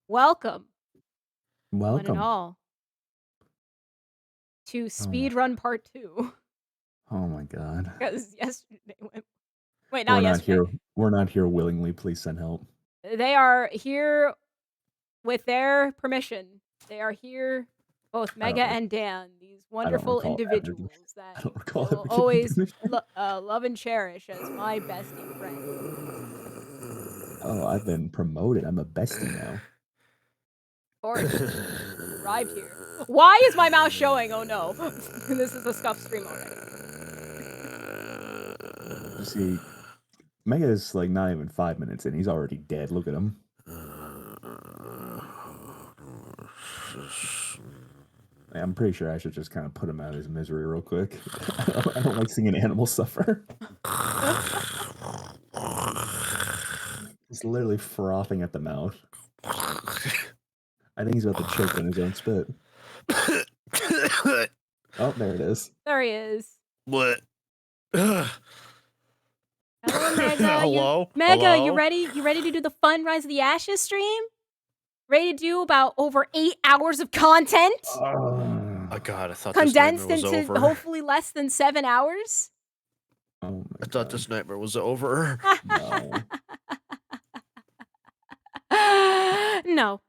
Welcome, one and Welcome. all, to Oh, Speedrun Part 2. oh my God. Because yesterday went. Wait, not We're not yesterday. here. We're not here willingly. Please send help. They are here with their permission. They are here, both I Mega don't. and Dan, these I don't wonderful recall ever. individuals that I don't I recall will ever giving always permission. love and cherish as my bestie friend. Oh, I've been promoted. I'm a bestie now. Of course, you arrived here. Why is my mouse showing? Oh no, this is a scuff stream already. You see, Mega is like not even 5 minutes in. He's already dead. Look at him. I'm pretty sure I should just kind of put him out of his misery real quick. I don't like seeing an animal suffer. He's literally frothing at the mouth. I think he's about to choke on his own spit. Oh, there it is. There he is. What? Hello, Mega. Hello? Mega, Hello? you ready? You ready to do the fun Rise of the Ashes stream? Ready to do about over 8 hours of content? Oh God, I thought Condensed this nightmare was into over. hopefully less than 7 hours? Oh my I thought this nightmare was over. No. No.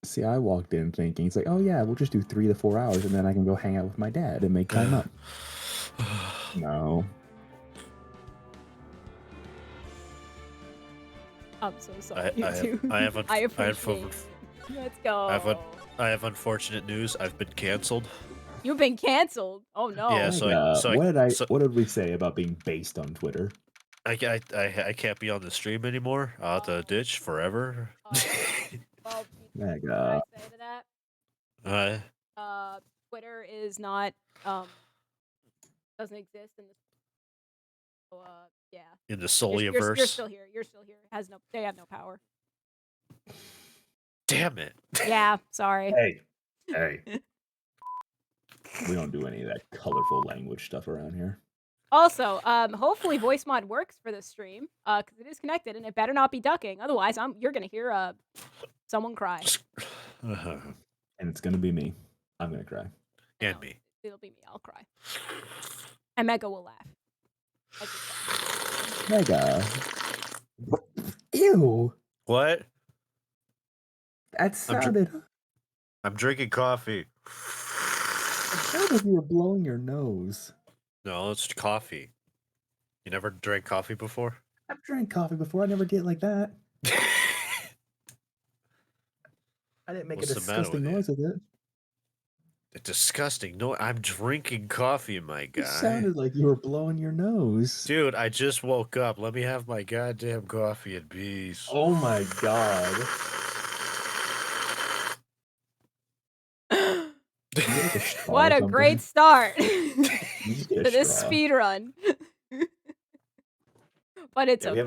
See, I walked in thinking, it's like, oh yeah, we'll just do 3 to 4 hours and then I can go hang out with my dad and make time up. No. I'm so sorry, YouTube. I have appreciate it. Let's go. I have unfortunate news. I've been canceled. You've been canceled. Oh no. Yeah, what did we say about being based on Twitter? I can't be on the stream anymore. I'll have to ditch forever. Well, Mega. what I say to that? Uh, Twitter is not doesn't exist in the yeah. In the Soliverse. You're still here. You're still here. They have no power. Damn it. Yeah, sorry. Hey. We don't do any of that colorful language stuff around here. Also, hopefully voice mod works for this stream, because it is connected and it better not be ducking. Otherwise, you're gonna hear someone cry. And it's gonna be me. I'm gonna cry. And me. It'll be me. I'll cry. And Mega will laugh. Mega. Ew. What? That sounded. I'm drinking coffee. It sounded like you were blowing your nose. No, it's coffee. You never drank coffee before? I've drank coffee before. I never did it like that. I didn't make a disgusting noise with it. A disgusting noise? I'm drinking coffee, my guy. It sounded like you were blowing your nose. Dude, I just woke up. Let me have my goddamn coffee in peace. Oh my God. What a great start to this speed run. But it's okay. We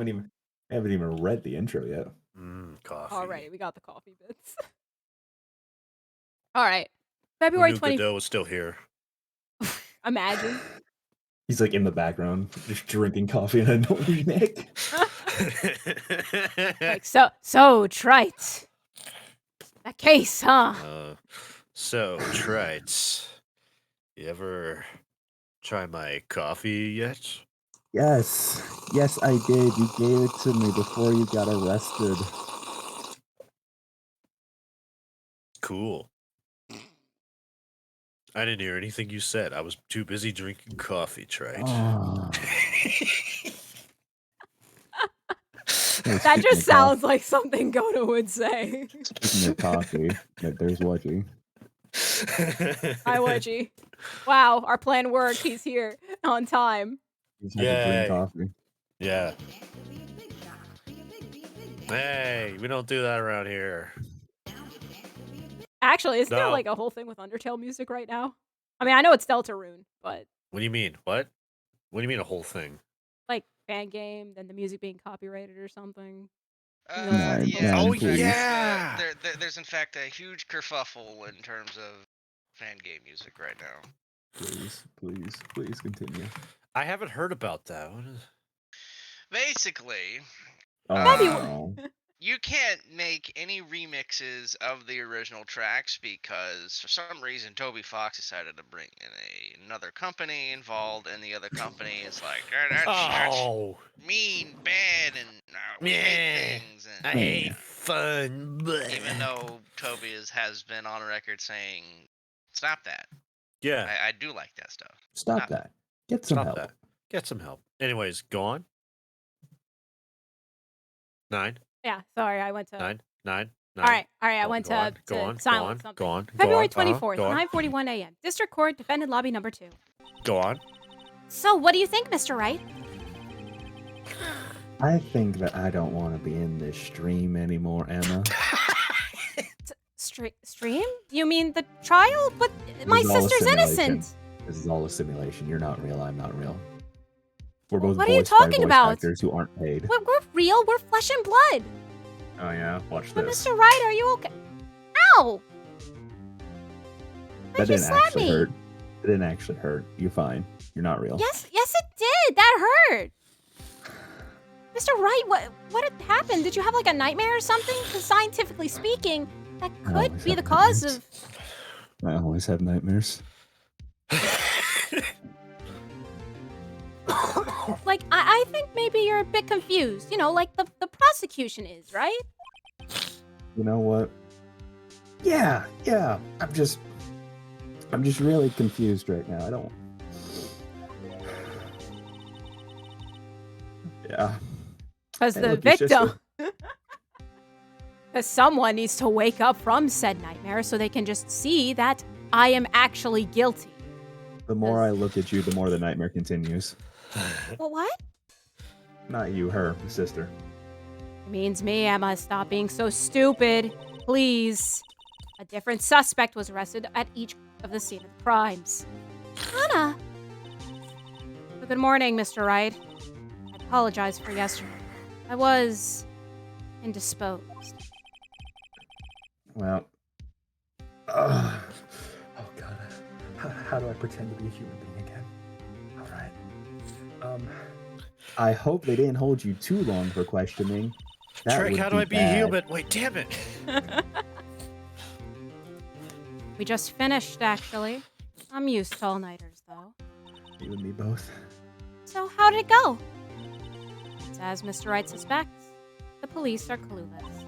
haven't even read the intro yet. Coffee. Alrighty, we got the coffee bits. All right, February 20th. Godot is still here. Imagine. He's like in the background, just drinking coffee and a noisy Nick. Like so trite. That case, huh? So trite. You ever try my coffee yet? Yes, I did. You gave it to me before you got arrested. Cool. I didn't hear anything you said. I was too busy drinking coffee, Trite. Oh. That just sounds like something Goto would say. Speaking of coffee, there's Wedgie. Hi, Wedgie. Wow, our plan worked. He's here on time. He's had to drink coffee. Yeah. Hey, we don't do that around here. Actually, isn't there like a whole thing with Undertale music right now? I mean, I know it's Deltarune, but... What do you mean? What? What do you mean a whole thing? Like, fan game, then the music being copyrighted or something. Yeah. Oh, yeah! There's in fact a huge kerfuffle in terms of fan game music right now. Please continue. I haven't heard about that. Basically... you can't make any remixes of the original tracks because for some reason Toby Fox decided to bring in another company involved, and the other company is like, that's Oh, mean, bad, and we hate yeah. things. I And hate fun. even though Toby has been on record saying, stop that. Yeah, I do like that stuff. Stop that. Get some stop help. that. Get some help. Anyways, go on. 9, Yeah, sorry, I went to. 9, 9, 9. All right, I Go- went go on, to go on, silence go something. on, go on, February go on, 24th, go on. 9:41 a.m. District Court, defendant lobby number 2. Go on. So, what do you think, Mr. Wright? I think that I don't want to be in this stream anymore, Emma. Stream? You mean the trial? But my This is all a sister's simulation. innocent. This is all a simulation. You're not real. I'm not real. We're both What are you voiced by talking voice about? actors who aren't paid. We're real. We're flesh and blood. Oh yeah, watch But this. Mr. Wright, are you okay? Ow! That Why'd you didn't slap actually me? hurt. It didn't actually hurt. You're fine. You're not real. Yes, it did. That hurt. Mr. Wright, what had happened? Did you have like a nightmare or something? Because scientifically speaking, that I could always be have the cause nightmares. of. I always have nightmares. Like, I think maybe you're a bit confused. You know, like the prosecution is, right? You know what? Yeah. I'm just really confused right now. I don't. Yeah. Because Hey, the look, your victim. Because someone needs to wake up from said nightmare so they can just see that I am actually guilty. The more I look at you, the more the nightmare continues. Well, what? Not you, her, the sister. Means me, Emma. Stop being so stupid. Please. A different suspect was arrested at each of the scene of the crimes. Anna. Well, good morning, Mr. Wright. I apologize for yesterday. I was indisposed. Well. Oh God. How do I pretend to be a human being again? All right. I hope they didn't hold you too long for questioning. That Trick, would how do I be bad. human? Wait, damn it. We just finished, actually. I'm used to all-nighters, though. You and me both. So how did it go? It's as Mr. Wright suspects. The police are clueless.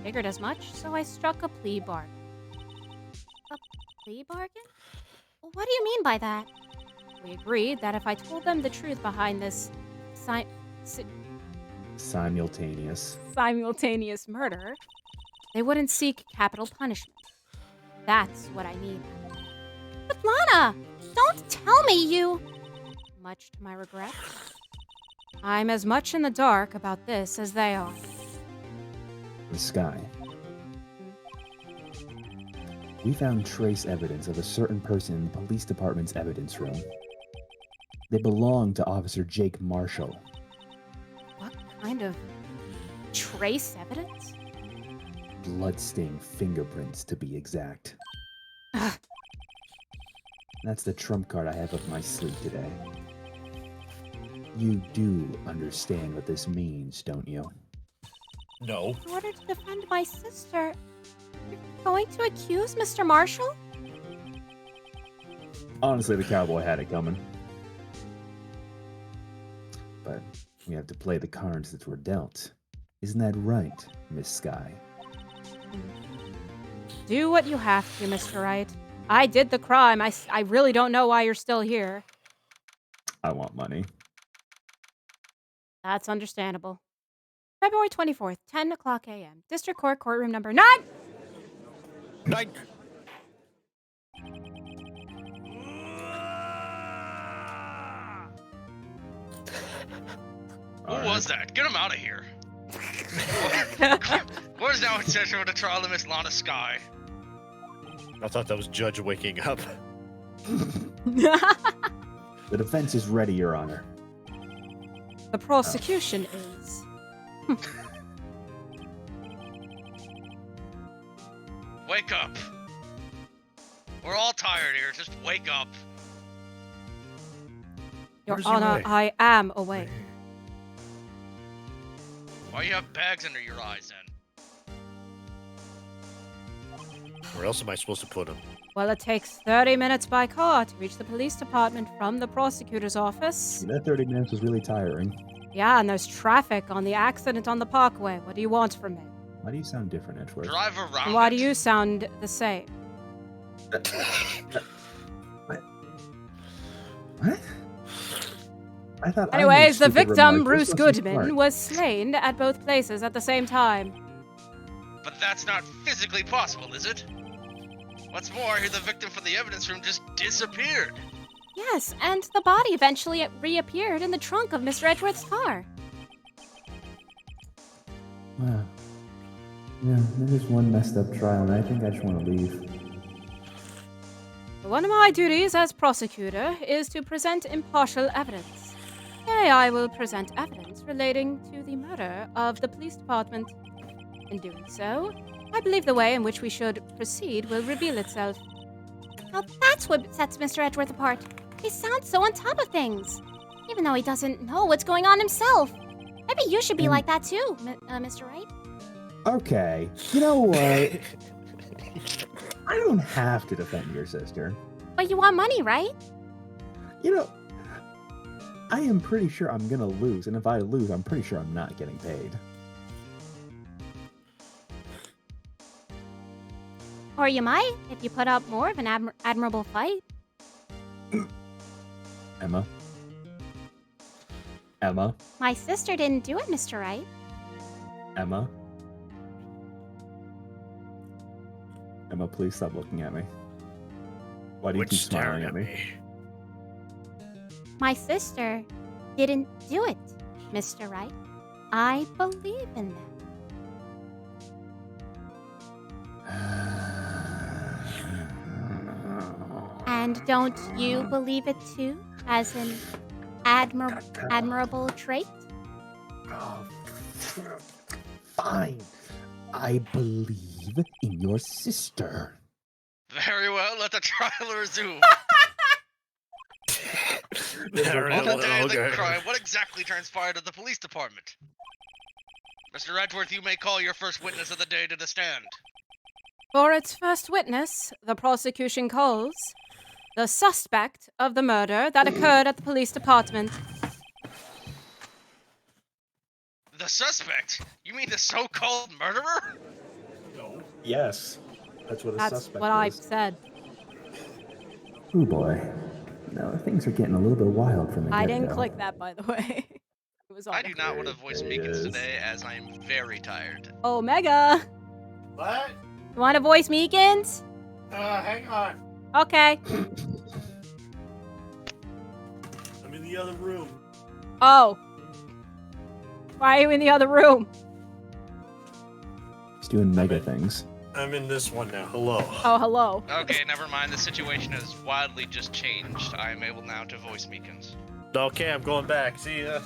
Figured as much, so I struck a plea bargain. A plea bargain? What do you mean by that? We agreed that if I told them the truth behind this simultaneous murder, they wouldn't seek capital punishment. That's what I mean. But Lana, don't tell me you... Much to my regret, I'm as much in the dark about this as they are. The sky. We found trace evidence of a certain person in the police department's evidence room. They belong to Officer Jake Marshall. What kind of trace evidence? Bloodstain fingerprints, to be exact. Ugh. That's the trump card I have up my sleeve today. You do understand what this means, don't you? No. In order to defend my sister, you're going to accuse Mr. Marshall? Honestly, the cowboy had it coming. But we have to play the cards that were dealt. Isn't that right, Miss Sky? Do what you have to, Mr. Wright. I did the crime. I really don't know why you're still here. I want money. That's understandable. February 24th, 10 o'clock a.m. District Court, courtroom number 9! 9. Who was that? Get him out of here. What is now in session with the trial of Miss Lana Sky? I thought that was Judge waking up. The defense is ready, Your Honor. The prosecution is... Wake up. We're all tired here. Just wake up. Your Where's he Honor, awake? I am awake. Why you have bags under your eyes then? Where else am I supposed to put him? Well, it takes 30 minutes by car to reach the police department from the prosecutor's office. That 30 minutes was really tiring. Yeah, and there's traffic on the accident on the parkway. What do you want from me? Why do you sound different, Edgeworth? Drive around. And why do it. you sound the same? What? I thought. I Anyways, made the stupid victim, remarks. Bruce This wasn't Goodman, smart. was slain at both places at the same time. But that's not physically possible, is it? What's more, I hear the victim from the evidence room just disappeared. Yes, and the body eventually reappeared in the trunk of Mr. Edgeworth's car. Wow. Yeah, it is one messed up trial, and I think I just want to leave. One of my duties as prosecutor is to present impartial evidence. Today I will present evidence relating to the murder of the police department. In doing so, I believe the way in which we should proceed will reveal itself. Now that's what sets Mr. Edgeworth apart. He sounds so on top of things, even though he doesn't know what's going on himself. Maybe you should be like that too, Mr. Wright. Okay, you know what? I don't have to defend your sister. But you want money, right? You know, I am pretty sure I'm gonna lose, and if I lose, I'm pretty sure I'm not getting paid. Or you might, if you put up more of an admirable fight. Emma? Emma? My sister didn't do it, Mr. Wright. Emma? Emma, please stop looking at me. Why do you keep smiling at me? My sister didn't do it, Mr. Wright. I believe in them. And don't you believe it too, as an admirable trait? Oh, fine. I believe in your sister. Very well, let the trial resume. On the day of the crime, what exactly transpired at the police department? Mr. Edgeworth, you may call your first witness of the day to the stand. For its first witness, the prosecution calls the suspect of the murder that occurred at the police department. The suspect? You mean the so-called murderer? Yes. That's what a That's suspect what I is. said. Oh boy. No, things are getting a little bit wild from the I get-go. didn't click that, by the way. It was I do not want to There voice it Meekins is. today, as I am very tired. Omega. What? You want to voice Meekins? Hang on. Okay. I'm in the other room. Oh. Why are you in the other room? He's doing mega things. I'm in this one now. Hello. Oh, hello. Okay, never mind. The situation has wildly just changed. I am able now to voice Meekins. Okay, I'm going back. See ya.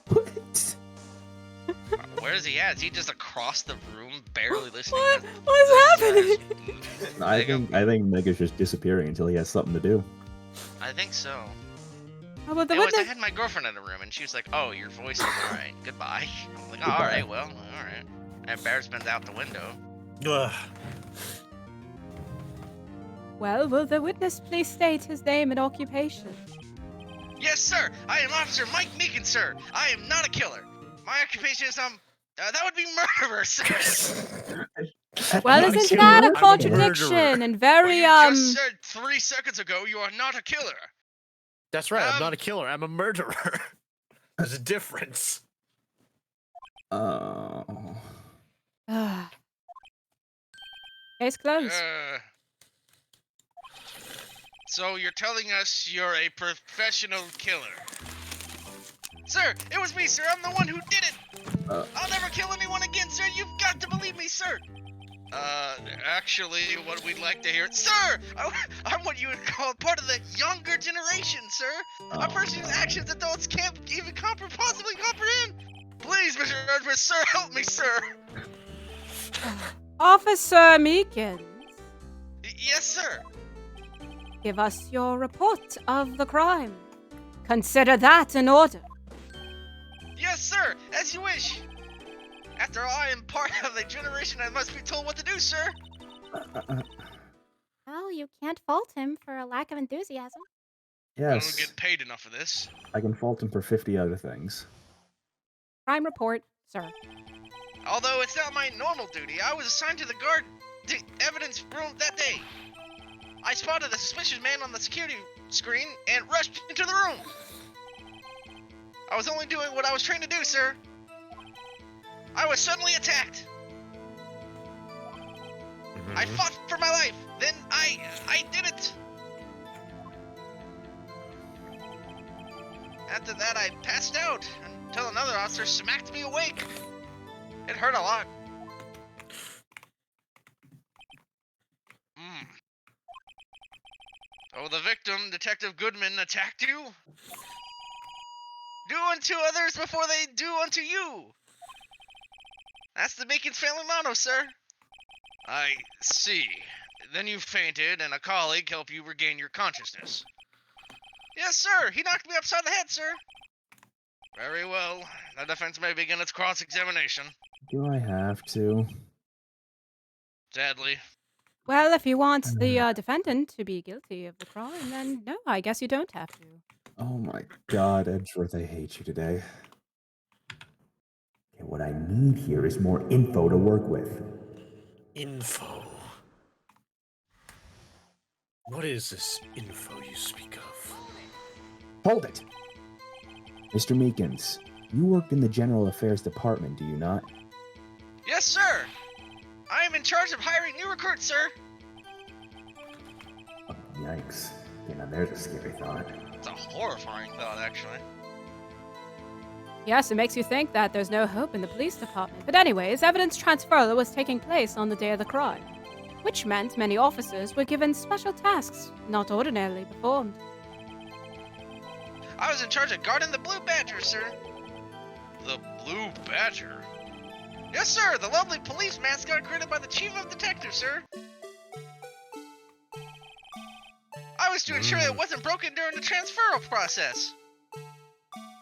What? Where is he at? Is he just across the room, barely listening? What? to What's this? happening? I think Mega's just disappearing until he has something to do. I think so. How about the Anyways, I witness? had my girlfriend in the room, and she was like, "Oh, your voice is alright. Goodbye." I'm like, oh, "All right, well, all right." Embarrassment out the window. Ugh. Well, will the witness please state his name and occupation? Yes, sir. I am Officer Mike Meekins, sir. I am not a killer. My occupation is that would be murderer, sir. Well, Not isn't killer? that a I'm a contradiction murderer. and Well, very, you just said 3 seconds ago you are not a killer. That's right. I'm Um, not a killer. I'm a murderer. There's a difference. Oh. Case closed. So you're telling us you're a professional killer? Sir, it was me, sir. I'm the one who did it. I'll never kill anyone again, sir. You've got to believe me, sir. Actually, what we'd like to hear, sir, I'm what you would call part of the younger generation, sir. A person whose actions adults can't even possibly comprehend. Please, Mr. Edwards, sir, help me, sir. Officer Meekins, Yes, sir. give us your report of the crime. Consider that in order. Yes, Yes, sir, as you wish. After all, I am part of the generation that must be told what to do, sir. Well, you can't fault him for a lack of enthusiasm. I don't Yes, get paid enough for this. I can fault him for 50 other things. Crime report, sir. Although it's not my normal duty, I was assigned to the evidence room that day. I spotted a suspicious man on the security screen and rushed into the room. I was only doing what I was trained to do, sir. I was suddenly attacked. I fought for my life. Then I did it. After that, I passed out until another officer smacked me awake. It hurt a lot. Oh, the victim, Detective Goodman, attacked you? Do unto others before they do unto you. That's the Bacon's family motto, sir. I see. Then you fainted, and a colleague helped you regain your consciousness. Yes, sir. He knocked me upside the head, sir. Very well. The defense may begin its cross-examination. Do I have to? Sadly. Well, if you want the defendant to be guilty of the crime, then no, I guess you don't have to. Oh my god, Edgeworth, I hate you today. Okay, what I need here is more info to work with. Info. What is this info you speak of? Hold it! Mr. Meekins, you work in the General Affairs Department, do you not? Yes, sir. I am in charge of hiring new recruits, sir. Oh, yikes. Okay, now there's a scary thought. It's a horrifying thought, actually. Yes, it makes you think that there's no hope in the police department. But anyways, evidence transfer was taking place on the day of the crime, which meant many officers were given special tasks not ordinarily performed. I was in charge of guarding the Blue Badger, sir. The Blue Badger? Yes, sir. The lovely police mascot created by the Chief of Detectives, sir. I was to ensure it wasn't broken during the transferal process.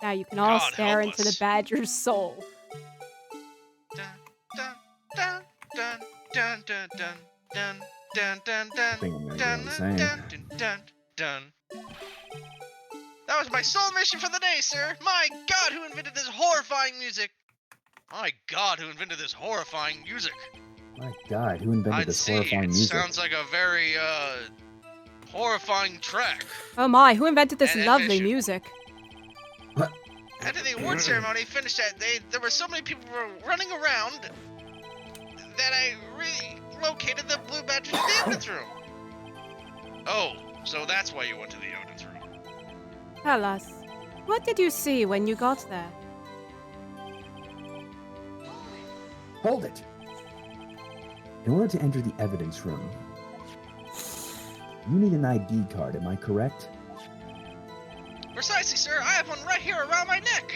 Now you can all God stare help into us. the badger's soul. Dun dun dun dun dun dun dun dun dun dun dun think I'm gonna dun go insane. dun dun dun. That was my sole mission for the day, sir. My God, who invented this horrifying music? My God, who invented this horrifying music? My god, who invented I'd this see. horrifying It music? sounds like a very horrifying track. Oh my, who invented this And lovely admission. music? After the award ceremony finished that day, there were so many people running around that I relocated the Blue Badger to the evidence room. Oh, so that's why you went to the evidence room. Tell us, what did you see when you got there? Hold it! In order to enter the evidence room, you need an ID card, am I correct? Precisely, sir. I have one right here around my neck.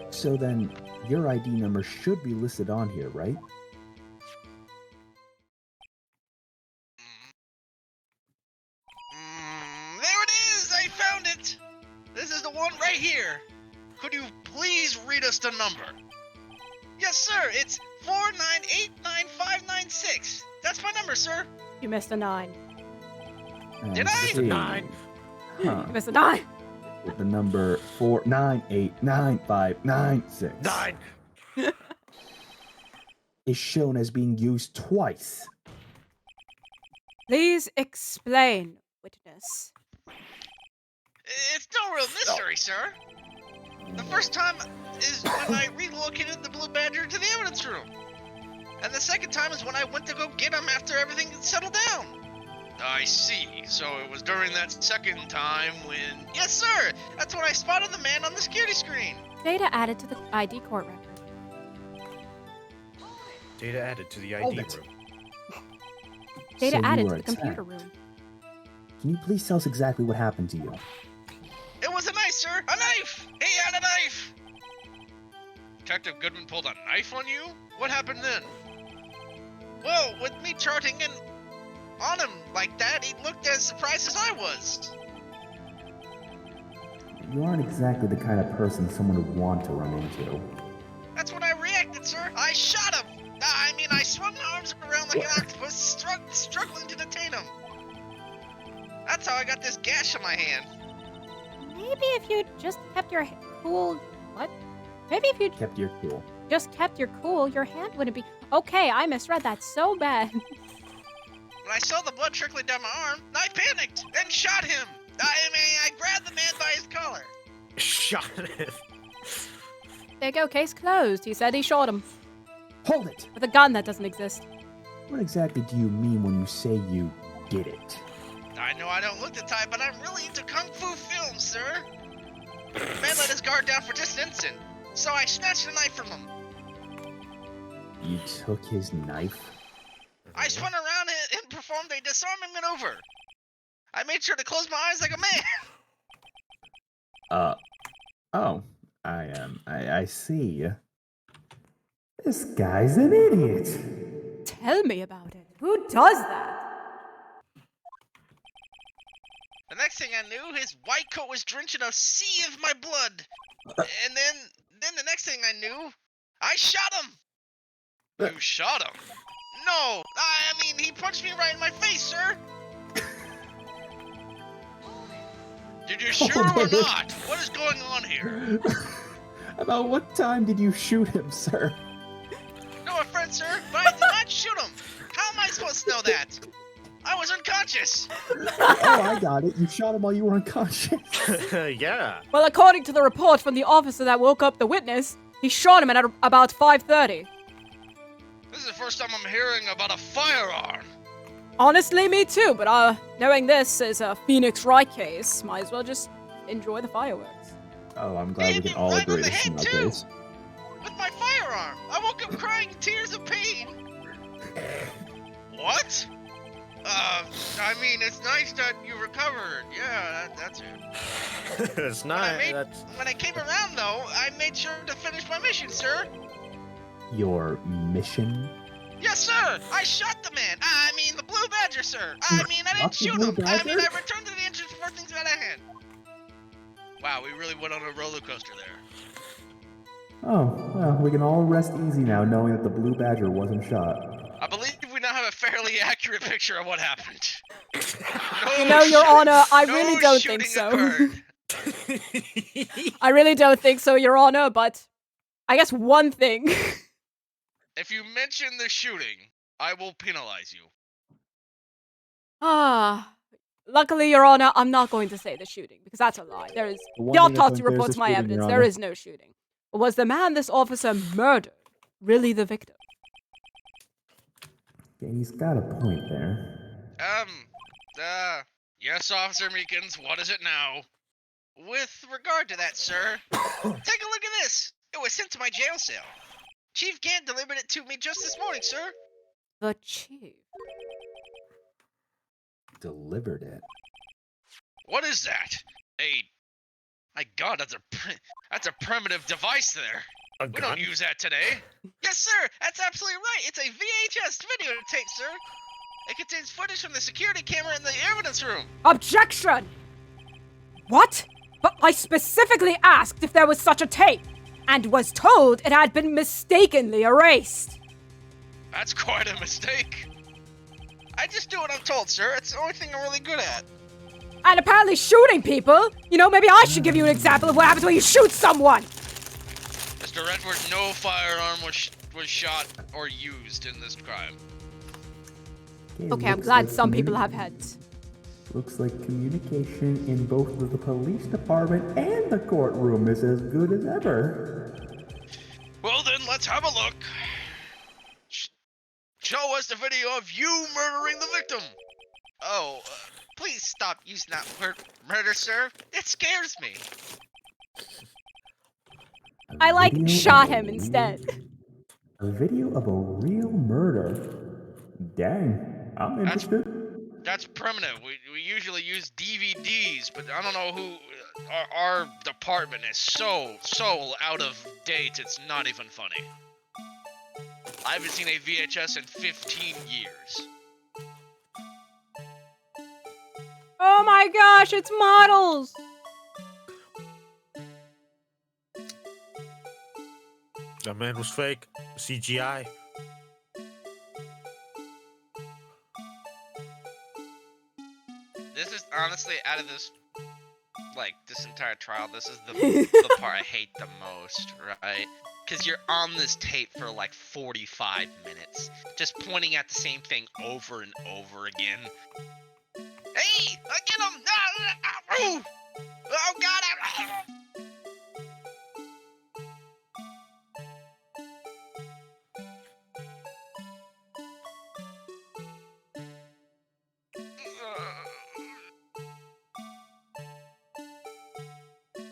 So then, your ID number should be listed on here, right? There it is! I found it! This is the one right here. Could you please read us the number? Yes, sir. It's 4989596. That's my number, sir. You missed a 9. Did I? see. 9. Huh. You missed a 9. With the number 4989596 9. is shown as being used twice. Please explain, witness. It's no real mystery, sir. The first time is when I relocated the Blue Badger to the evidence room. And the second time is when I went to go get him after everything settled down. I see. So it was during that second time when... Yes, sir! That's when I spotted the man on the security screen. Data added to the ID court record. Data added to the Hold ID it. room. Data So you added were to the computer attacked. room. Can you please tell us exactly what happened to you? It was a knife, sir! A knife! He had a knife! Detective Goodman pulled a knife on you? What happened then? Well, with me charting and on him like that, he looked as surprised as I was. You aren't exactly the kind of person someone would want to run into. That's when I reacted, sir. I shot him. I mean, I swung my arms around like an octopus, struggling to detain him. That's how I got this gash on my hand. Maybe if you just kept your cool... What? Maybe if you Kept your cool. just kept your cool, your hand wouldn't be... Okay, I misread that so bad. When I saw the blood trickling down my arm, I panicked and shot him. I grabbed the man by his collar. Shot him. There you go, case closed. He said he shot him. Hold it! With a gun that doesn't exist. What exactly do you mean when you say you did it? I know I don't look the type, but I'm really into kung fu films, sir. The man let his guard down for just an instant, so I snatched a knife from him. You took his knife? I spun around and performed a disarming maneuver. I made sure to close my eyes like a man. Oh, I see. This guy's an idiot. Tell me about it. Who does that? The next thing I knew, his white coat was drenched in a sea of my blood. And then the next thing I knew, I shot him. You shot him? No, I mean, he punched me right in my face, sir. Did you shoot him or not? What is going on here? About what time did you shoot him, sir? No offense, sir, but I did not shoot him. How am I supposed to know that? I was unconscious. Oh, I got it. You shot him while you were unconscious. Yeah. Well, according to the report from the officer that woke up the witness, he shot him at about 5:30. This is the first time I'm hearing about a firearm. Honestly, me too, but knowing this is a Phoenix Wright case, might as well just enjoy the fireworks. Oh, I'm glad we can all Right on agree the this is head, my too. case. With my firearm. I woke up crying tears of pain. What? I mean, it's nice that you recovered. Yeah, that's it. It's not. When I came around, though, I made sure to finish my mission, sir. Your mission? Yes, sir. I shot the man. I mean, the blue badger, sir. I mean, I didn't Shot the shoot blue him. I mean, badger? I returned to the entrance before things got out of hand. Wow, we really went on a roller coaster there. Oh, well, we can all rest easy now knowing that the Blue Badger wasn't shot. I believe we now have a fairly accurate picture of what happened. You know, Your Honor, I no really don't think shooting so. occurred. I really don't think so, Your Honor, but I guess one thing. If you mention the shooting, I will penalize you. Luckily, Your Honor, I'm not going to say the shooting, because that's a lie. There is... The one The thing I autopsy think there's reports a my shooting, evidence. Your There Honor. is no shooting. But was the man this officer murdered really the victim? Yeah, he's got a point there. Yes, Officer Meekins, what is it now? With regard to that, sir, take a look at this. It was sent to my jail cell. Chief Gant delivered it to me just this morning, sir. The chief. Delivered it. What is that? My God, that's a primitive device there. A We gun? don't use that today. Yes, sir. That's absolutely right. It's a VHS videotape, sir. It contains footage from the security camera in the evidence room. Objection! What? But I specifically asked if there was such a tape, and was told it had been mistakenly erased. That's quite a mistake. I just do what I'm told, sir. It's the only thing I'm really good at. And apparently shooting people? You know, maybe I should give you an example of what happens when you shoot someone! Mr. Redford, no firearm was shot or used in this crime. Okay, I'm looks glad like some people have heads. Looks like communication in both the police department and the courtroom is as good as ever. Well then, let's have a look. Show us the video of you murdering the victim. Oh, please stop using that word murder, sir. It scares me. A I like video shot of a him real- instead. A video of a real murder. Dang, I'm interested. That's primitive. We usually use DVDs, but I don't know who. Our department is so out of date. It's not even funny. I haven't seen a VHS in 15 years. Oh my gosh, it's models! That man was fake. CGI. This is honestly, out of this, like, this entire trial, this is the part I hate the most, right? Because you're on this tape for like 45 minutes, just pointing at the same thing over and over again. Hey, get him! Oh, God!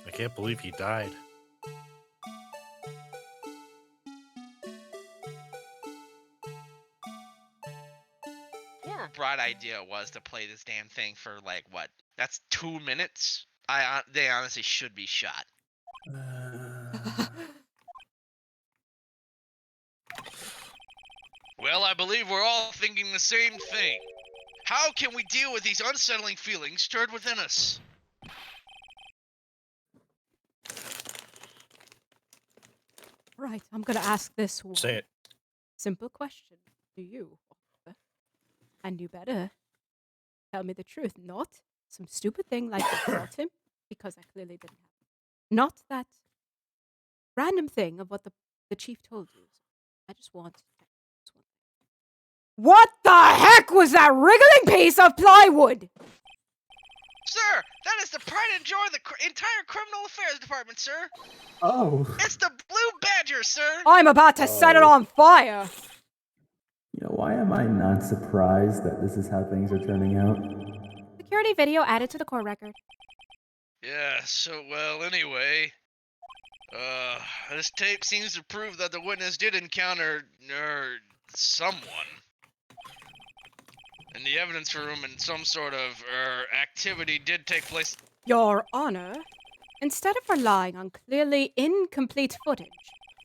I can't believe he died. What a bright idea it was to play this damn thing for like what? That's 2 minutes. They honestly should be shot. Well, I believe we're all thinking the same thing. How can we deal with these unsettling feelings stirred within us? Right, I'm gonna ask this one Say it. simple question to you, officer. And you better tell me the truth, not some stupid thing like you shot him, because I clearly didn't have it. Not that random thing of what the chief told you. I just want to check this one. What the heck was that wriggling piece of plywood? Sir, that is the pride and joy of the entire criminal affairs department, sir. Oh. It's the Blue Badger, sir. I'm about to set it on fire. You know, why am I not surprised that this is how things are turning out? Security video added to the court record. Yeah, so, well, anyway, this tape seems to prove that the witness did encounter, someone in the evidence room, and some sort of, activity did take place. Your Honor, instead of relying on clearly incomplete footage,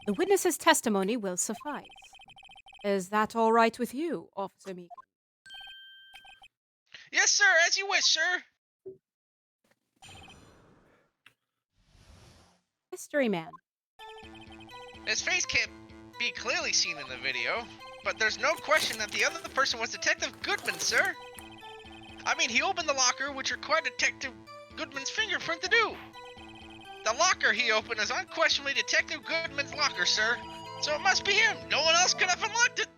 the witness's testimony will suffice. Is that all right with you, Officer Megan? Yes, sir, as you wish, sir. Mystery Man. His face can't be clearly seen in the video, but there's no question that the other person was Detective Goodman, sir. I mean, he opened the locker, which required Detective Goodman's fingerprint to do. The locker he opened is unquestionably Detective Goodman's locker, sir. So it must be him. No one else could have unlocked it.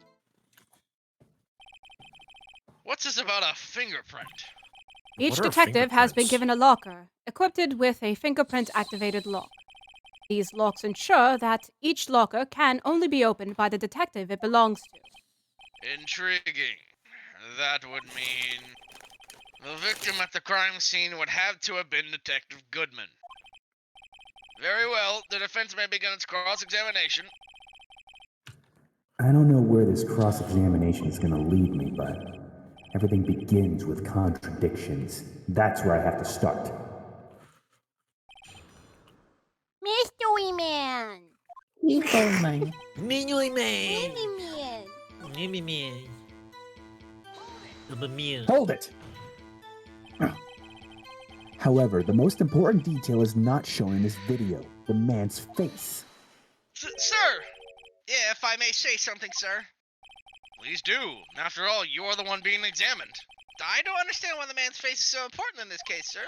What's this about a fingerprint? Each What are detective has been fingerprints? given a locker, equipped with a fingerprint-activated lock. These locks ensure that each locker can only be opened by the detective it belongs to. Intriguing. That would mean the victim at the crime scene would have to have been Detective Goodman. Very well, the defense may begin its cross-examination. I don't know where this cross-examination is going to lead me, but everything begins with contradictions. That's where I have to start. Mystery Man! Mealy man. Mystery Man! Hold it! However, the most important detail is not shown in this video. The man's face. Sir! Yeah, if I may say something, sir. Please do. After all, you're the one being examined. I don't understand why the man's face is so important in this case, sir.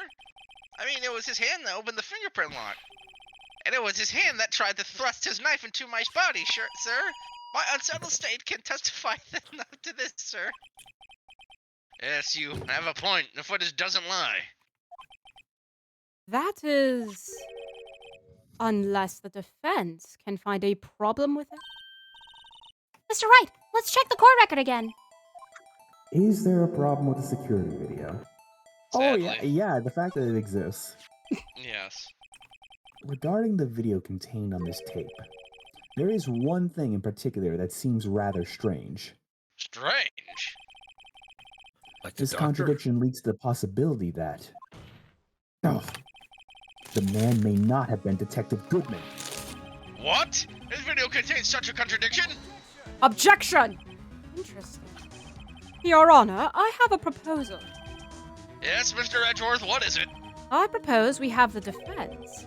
I mean, it was his hand that opened the fingerprint lock. And it was his hand that tried to thrust his knife into my body, sir. My unsettled state can testify to this, sir. Yes, you have a point. The footage doesn't lie. That is... unless the defense can find a problem with it. Mr. Wright, let's check the court record again. Is there a problem with the security video? Oh, yeah, Sadly. yeah, the fact that it exists. Yes. Regarding the video contained on this tape, there is one thing in particular that seems rather strange. Strange. Like the This doctor? contradiction leads to the possibility that... Oh, the man may not have been Detective Goodman. What? This video contains such a contradiction? Objection! Interesting. Your Honor, I have a proposal. Yes, Mr. Edgeworth, what is it? I propose we have the defense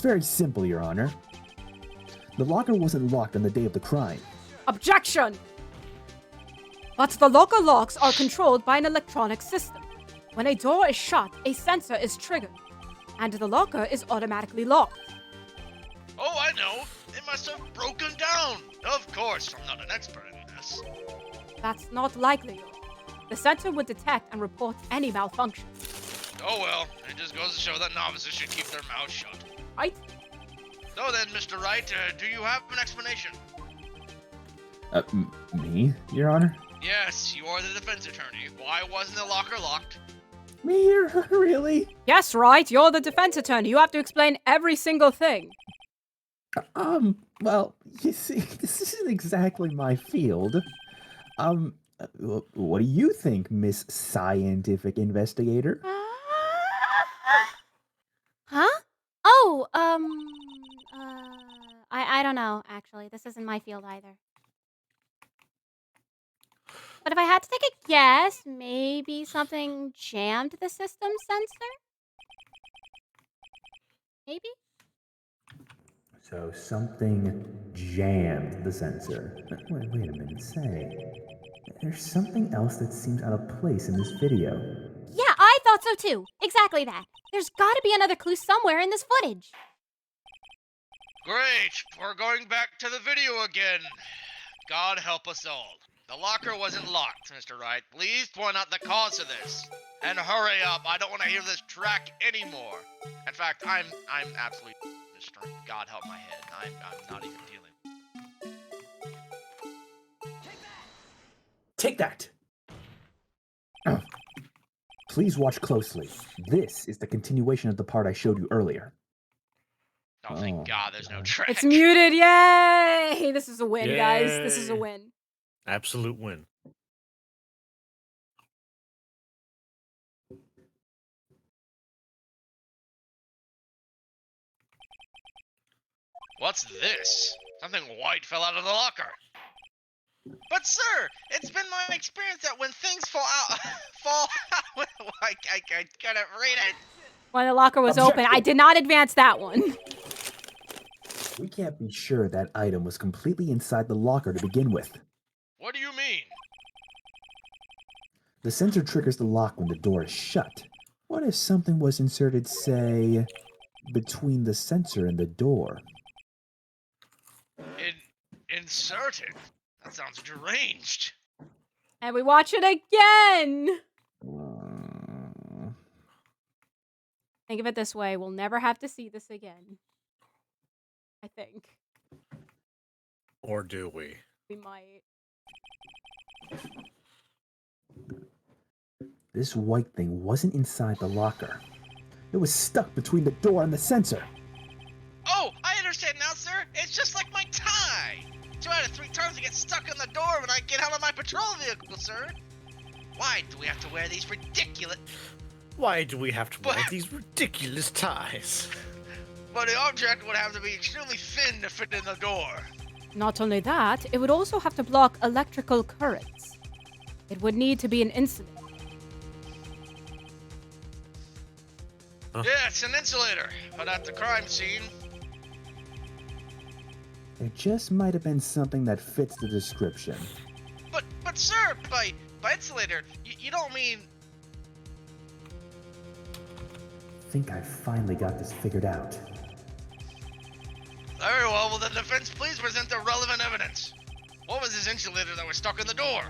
It's very simple, Your Honor. The locker wasn't locked on the day of the crime. Objection! But the locker locks are controlled by an electronic system. When a door is shut, a sensor is triggered, and the locker is automatically locked. Oh, I know. It must have broken down. Of course, I'm not an expert in this. That's not likely, Your Honor. The sensor would detect and report any malfunction. Oh well, it just goes to show that novices should keep their mouths shut. Right? So then, Mr. Wright, do you have an explanation? Me, Your Honor? Yes, you are the defense attorney. Why wasn't the locker locked? Me, really? Yes, right. You're the defense attorney. You have to explain every single thing. Well, you see, this isn't exactly my field. What do you think, Miss Scientific Investigator? Huh? Oh, I don't know, actually. This isn't my field either. But if I had to take a guess, maybe something jammed the system sensor? Maybe? So something jammed the sensor. Wait a minute, say. There's something else that seems out of place in this video. Yeah, I thought so too. Exactly that. There's gotta be another clue somewhere in this footage. Great, we're going back to the video again. God help us all. The locker wasn't locked, Mr. Wright. Please point out the cause of this. And hurry up, I don't want to hear this track anymore. In fact, I'm absolutely destroyed. God help my head. I'm not even dealing. Take that! Oh. Please watch closely. This is the continuation of the part I showed you earlier. Oh, thank God there's no track. It's muted. Yay! This is a win, guys. This is a Yay. win. Absolute win. What's this? Something white fell out of the locker. But sir, it's been my experience that when things fall out, I couldn't read it. When the locker was open, I did not advance that one. We can't be sure that item was completely inside the locker to begin with. What do you mean? The sensor triggers the lock when the door is shut. What if something was inserted, say, between the sensor and the door? Inserted? That sounds deranged. And we watch it again. Think of it this way. We'll never have to see this again. I think. Or do we? We might. This white thing wasn't inside the locker. It was stuck between the door and the sensor. Oh, I understand now, sir. It's just like my tie. 2 out of 3 times I get stuck in the door when I get out of my patrol vehicle, sir. Why do we have to wear these ridiculous... Why do we have to wear these ridiculous ties? But the object would have to be extremely thin to fit in the door. Not only that, it would also have to block electrical currents. It would need to be an insulator. Huh? Yeah, it's an insulator, but at the crime scene. It just might have been something that fits the description. But sir, by insulator, you don't mean... I think I finally got this figured out. Very well, will the defense please present the relevant evidence? What was this insulator that was stuck in the door?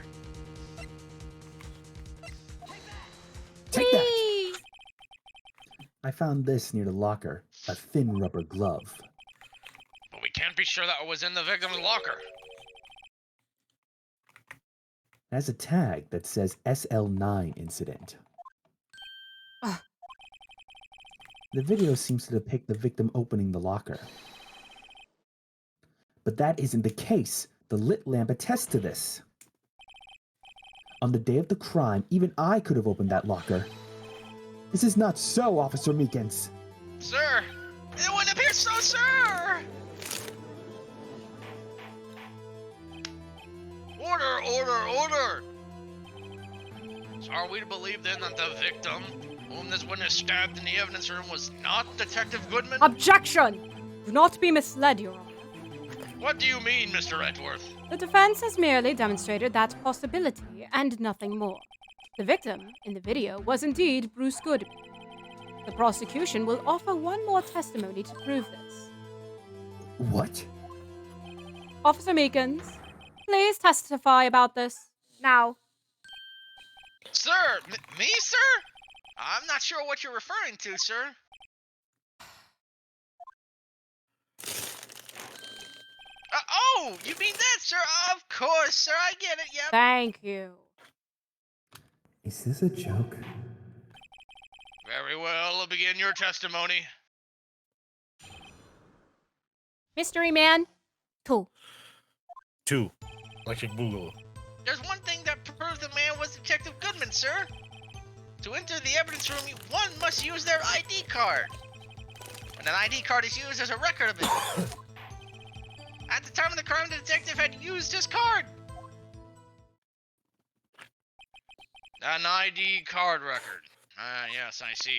Take that! I found this near the locker, a thin rubber glove. But we can't be sure that it was in the victim's locker. It has a tag that says SL9 incident. The video seems to depict the victim opening the locker. But that isn't the case. The lit lamp attests to this. On the day of the crime, even I could have opened that locker. This is not so, Officer Meekins. Sir, it wouldn't appear so, sir! Order! So are we to believe then that the victim Whom this witness stabbed in the evidence room was not Detective Goodman? Objection! Do not be misled, Your Honor. What do you mean, Mr. Edgeworth? The defense has merely demonstrated that possibility and nothing more. The victim in the video was indeed Bruce Goodman. The prosecution will offer one more testimony to prove this. What? Officer Meekins, please testify about this. Now. Sir, me, sir? I'm not sure what you're referring to, sir. Oh, you mean that, sir? Of course, sir. I get it. Yep. Thank you. Is this a joke? Very well. Begin your testimony. Mystery Man. 2. 2. Electric Boogaloo. There's one thing that proves the man was Detective Goodman, sir. To enter the evidence room, one must use their ID card. And an ID card is used as a record of it. At the time of the crime, the detective had used his card. An ID card record. Yes, I see.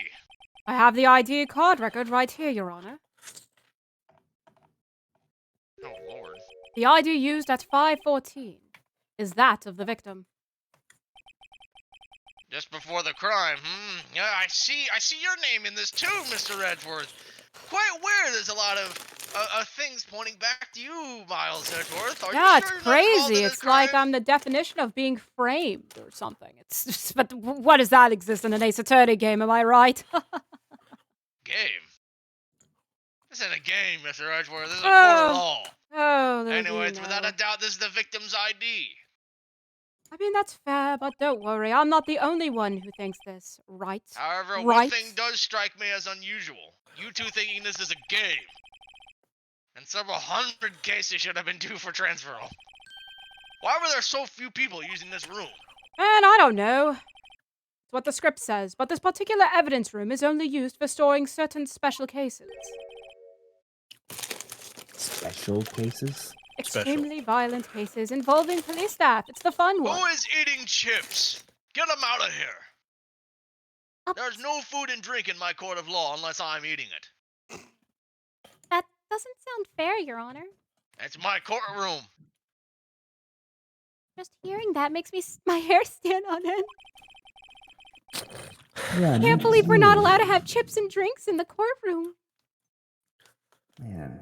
I have the ID card record right here, Your Honor. Oh, Lord. The ID used at 5:14 is that of the victim. Just before the crime, Yeah, I see your name in this too, Mr. Edgeworth. Quite weird. There's a lot of things pointing back to you, Miles Edgeworth. Are Yeah, you it's sure you're not involved crazy. in this It's like crime? I'm the definition of being framed or something. It's just, but what does that exist in an Ace Attorney game? Am I right? Game. This isn't a game, Mr. Edgeworth. This is a court of law. Oh, Lizzie, Anyways, without no. a doubt, this is the victim's ID. I mean, that's fair, but don't worry. I'm not the only one who thinks this, right? However, one Right. thing does strike me as unusual. You two thinking this is a game. And several hundred cases should have been due for transferal. Why were there so few people using this room? And I don't know. It's what the script says, but this particular evidence room is only used for storing certain special cases. Special cases? Extremely violent cases involving police staff. It's the fun one. Who is eating chips? Get them out of here. There's no food and drink in my court of law unless I'm eating it. That doesn't sound fair, Your Honor. It's my courtroom. Just hearing that makes me my hair stand on end. Yeah, I can't believe we're not allowed to have chips and drinks in the courtroom. Man,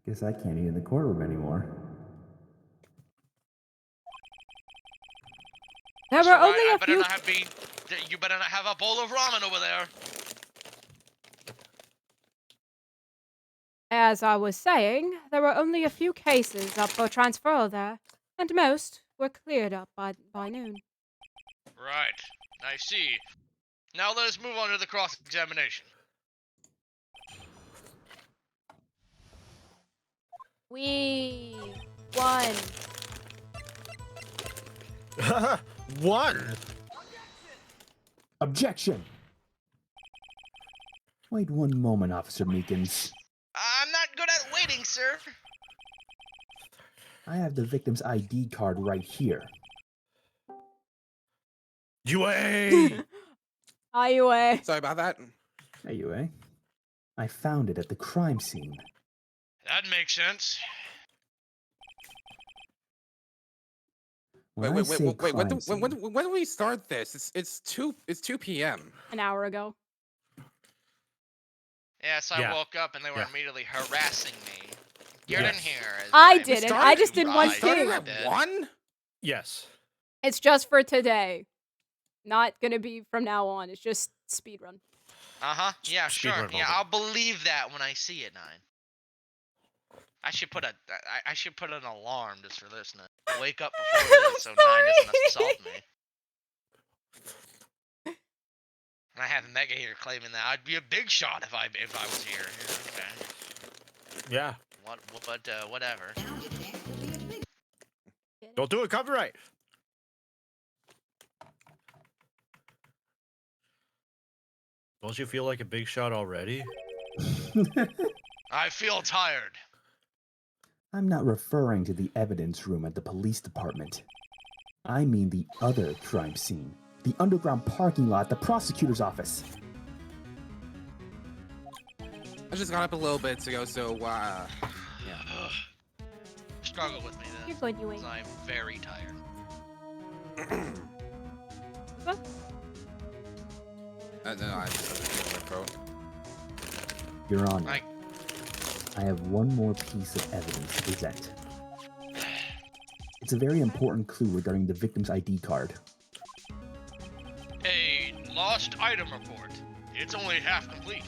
guess I can't eat in the courtroom anymore. There So were only I a better few. not have you better not have a bowl of ramen over there. As I was saying, there were only a few cases up for transferal there, and most were cleared up by noon. Right. I see. Now let us move on to the cross-examination. We won. 1. Objection! Wait one moment, Officer Meekins. I'm not good at waiting, sir. I have the victim's ID card right here. UA! IUA. Sorry about that. Anyway, I found it at the crime scene. That makes sense. When I Wait, say when crime do scene, when do we start this? It's 2 p.m. An hour ago. Yes, I Yeah. woke up and they were Yeah. immediately harassing me. Get Yes. in here. as I I'm didn't. I just did one right Started thing. at dead. 1? Yes. It's just for today. Not gonna be from now on. It's just speedrun. Uh-huh. Yeah, Speed sure. run Yeah, moment. I'll believe that when I see it, 9. I should put an alarm just for this night. Wake up before this so 9 doesn't assault me. And I have Mega here claiming that I'd be a big shot if I was here. Yeah, okay. Yeah. Whatever. Don't do it. Copyright. Don't you feel like a big shot already? I feel tired. I'm not referring to the evidence room at the police department. I mean the other crime scene, the underground parking lot, the prosecutor's office. I just got up a little bit ago, so yeah. Struggle with me then. You're good, Yui. 'Cause I'm very tired. No, I just my throat. Your Honor, I- I have one more piece of evidence to present. It's a very important clue regarding the victim's ID card. A lost item report. It's only half complete.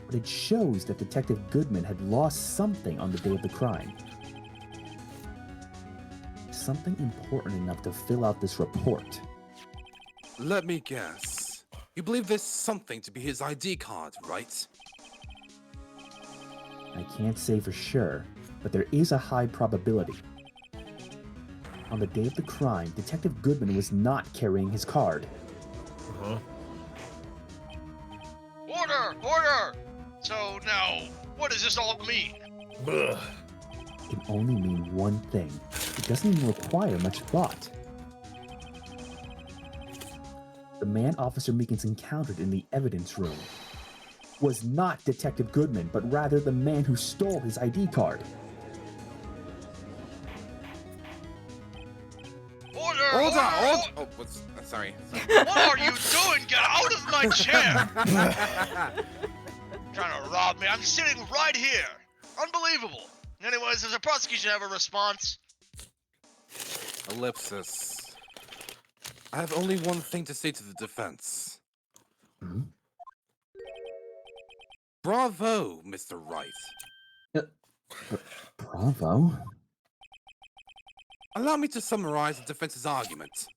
But it shows that Detective Goodman had lost something on the day of the crime. Something important enough to fill out this report. Let me guess. You believe there's something to be his ID card, right? I can't say for sure, but there is a high probability. On the day of the crime, Detective Goodman was not carrying his card. Order! Order! So now, what does this all mean? Ugh. It can only mean one thing. It doesn't even require much thought. The man Officer Meekins encountered in the evidence room was not Detective Goodman, but rather the man who stole his ID card. Order! Hold on, order! hold. Oh, what's? Sorry. What are you doing? Get out of my chair! Trying to rob me. I'm sitting right here. Unbelievable. Anyways, does the prosecution have a response? Ellipsis. I have only one thing to say to the defense. Hmm? Bravo, Mr. Wright. Bravo. Allow me to summarize the defense's argument.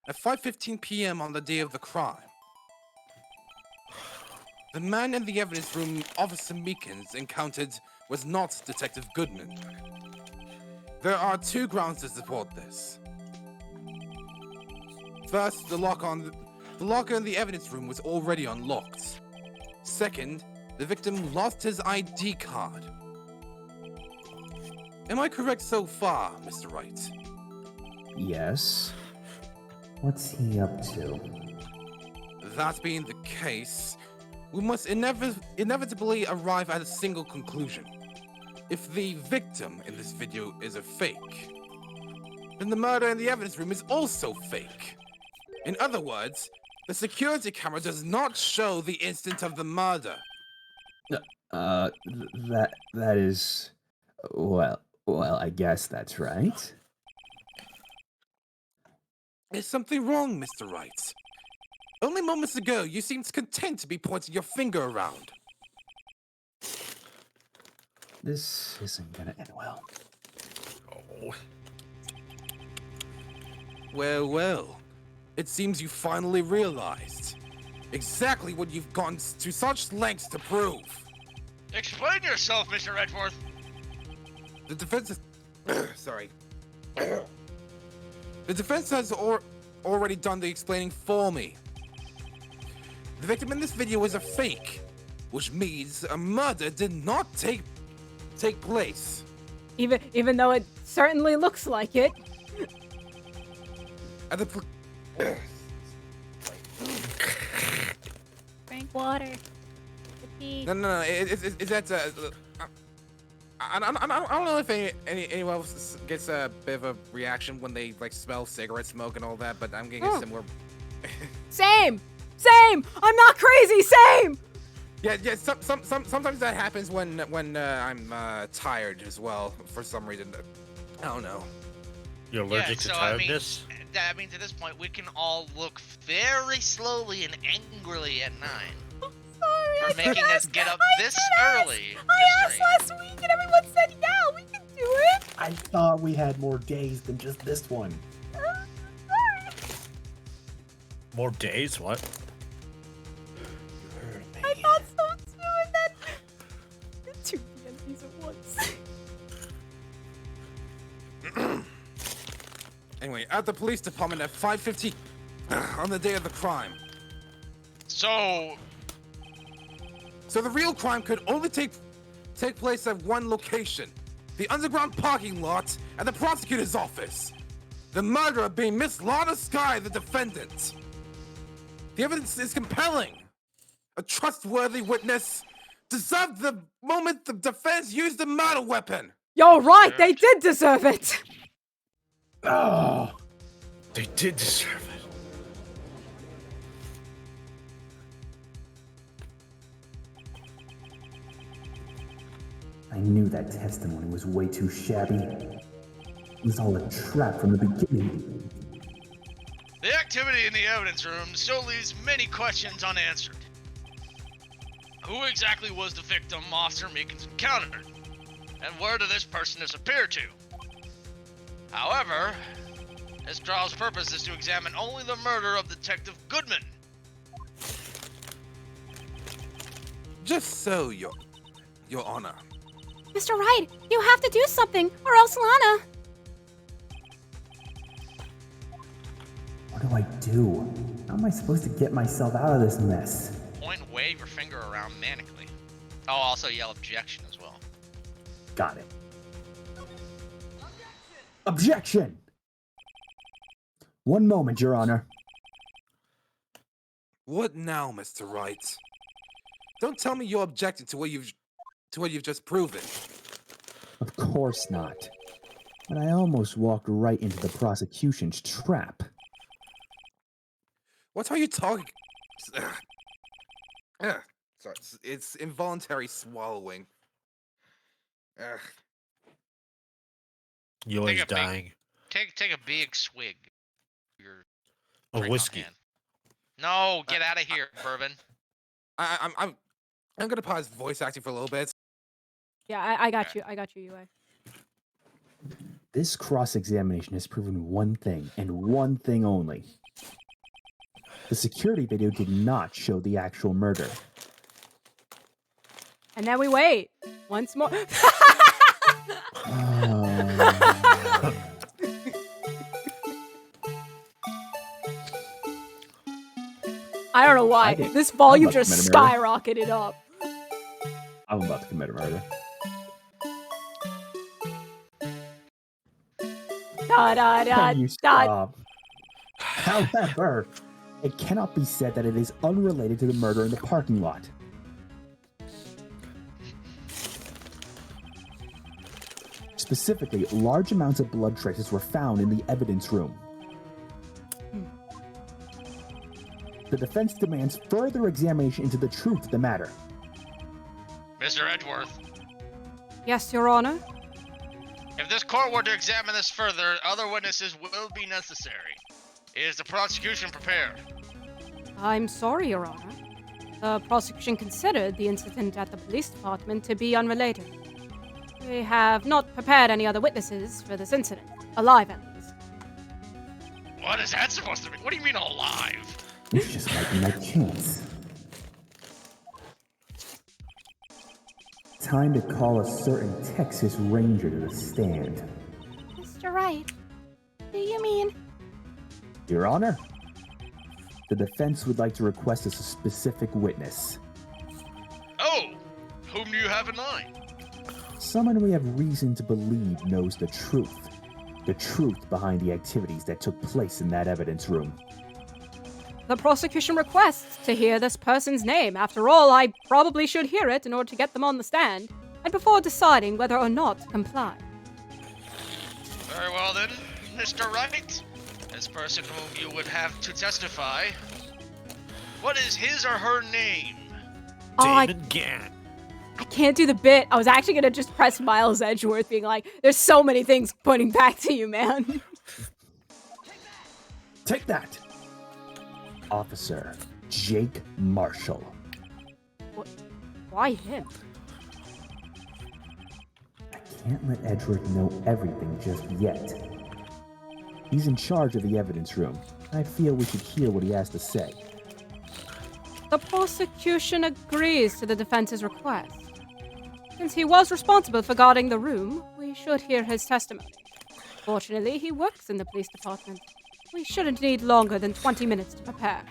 At 5:15 p.m. on the day of the crime, the man in the evidence room Officer Meekins encountered was not Detective Goodman. There are two grounds to support this. First, the locker in the evidence room was already unlocked. Second, the victim lost his ID card. Am I correct so far, Mr. Wright? Yes. What's he up to? That being the case, we must inevitably arrive at a single conclusion. If the victim in this video is a fake, then the murder in the evidence room is also fake. In other words, the security camera does not show the instant of the murder. That is... Well, I guess that's right. Is something wrong, Mr. Wright? Only moments ago, you seemed content to be pointing your finger around. This isn't gonna end well. Oh. Well, well. It seems you finally realized exactly what you've gone to such lengths to prove. Explain yourself, Mr. Redforth. The defense is... Sorry. The defense has already done the explaining for me. The victim in this video is a fake, which means a murder did not take place. Even though it certainly looks like it. And the Drink water. Pee. No. Is that I don't know if anyone else gets a bit of a reaction when they like smell cigarette smoke and all that, but I'm getting a similar. Same. I'm not crazy. Same. Yeah. Sometimes that happens when I'm tired as well for some reason. I don't know. You're allergic to tiredness? That means at this point we can all look very slowly and angrily at 9 Sorry, for making us get up this early. I to asked stream. last week and everyone said, yeah, we can do it. I thought we had more days than just this one. Sorry. More days? What? I thought so too, and then 2 PMs at once. Anyway, at the police department at 5:15 on the day of the crime. So, So the real crime could only take place at one location: the underground parking lot at the prosecutor's office. The murderer being Miss Lana Sky, the defendant. The evidence is compelling. A trustworthy witness deserved the moment the defense used the murder weapon. You're right, they did deserve it! Oh, They did deserve it. I knew that testimony was way too shabby. It was all a trap from the beginning. The activity in the evidence room still leaves many questions unanswered. Who exactly was the victim Officer Meekins encountered? And where did this person disappear to? However, this trial's purpose is to examine only the murder of Detective Goodman. Just so, Your Honor. Mr. Wright, you have to do something, or else Lana. What do I do? How am I supposed to get myself out of this mess? Point and wave your finger around manically. Oh, also yell objection as well. Got it. Objection! One moment, Your Honor. What now, Mr. Wright? Don't tell me you're objecting to what you've just proven. Of course not. But I almost walked right into the prosecution's trap. What are you talking? Sorry, it's involuntary swallowing. Ugh. You always Take a big- dying. Take a big swig. Your A drink on whiskey. hand. No, get out of here, bourbon. I'm gonna pause voice acting for a little bit. Yeah, I got you. I got you, UA. This cross-examination has proven one thing, and one thing only. The security video did not show the actual murder. And then we wait. Once more. I don't know why. think- This volume I'm about to just commit a murder. skyrocketed up. I'm about to commit a murder. Da da da Can you da. stop? However, it cannot be said that it is unrelated to the murder in the parking lot. Specifically, large amounts of blood traces were found in the evidence room. The defense demands further examination into the truth of the matter. Mr. Edgeworth, Yes, Your Honor. if this court were to examine this further, other witnesses will be necessary. Is the prosecution prepared? I'm sorry, Your Honor. The prosecution considered the incident at the police department to be unrelated. We have not prepared any other witnesses for this incident, alive at least. What is that supposed to mean? What do you mean alive? This just might be my chance. Time to call a certain Texas Ranger to the stand. Mr. Wright, do you mean? Your Honor, the defense would like to request a specific witness. Oh, whom do you have in mind? Someone we have reason to believe knows the truth. The truth behind the activities that took place in that evidence room. The prosecution requests to hear this person's name. After all, I probably should hear it in order to get them on the stand, and before deciding whether or not to comply. Very well then, Mr. Wright. This person whom you would have to testify. What is his or her name? Oh, Damon Gann. I can't do the bit. I was actually gonna just press Miles Edgeworth, being like, "There's so many things pointing back to you, man." Take that! Officer Jake Marshall. Why him? I can't let Edgeworth know everything just yet. He's in charge of the evidence room. I feel we should hear what he has to say. The prosecution agrees to the defense's request. Since he was responsible for guarding the room, we should hear his testimony. Fortunately, he works in the police department. We shouldn't need longer than 20 minutes to prepare.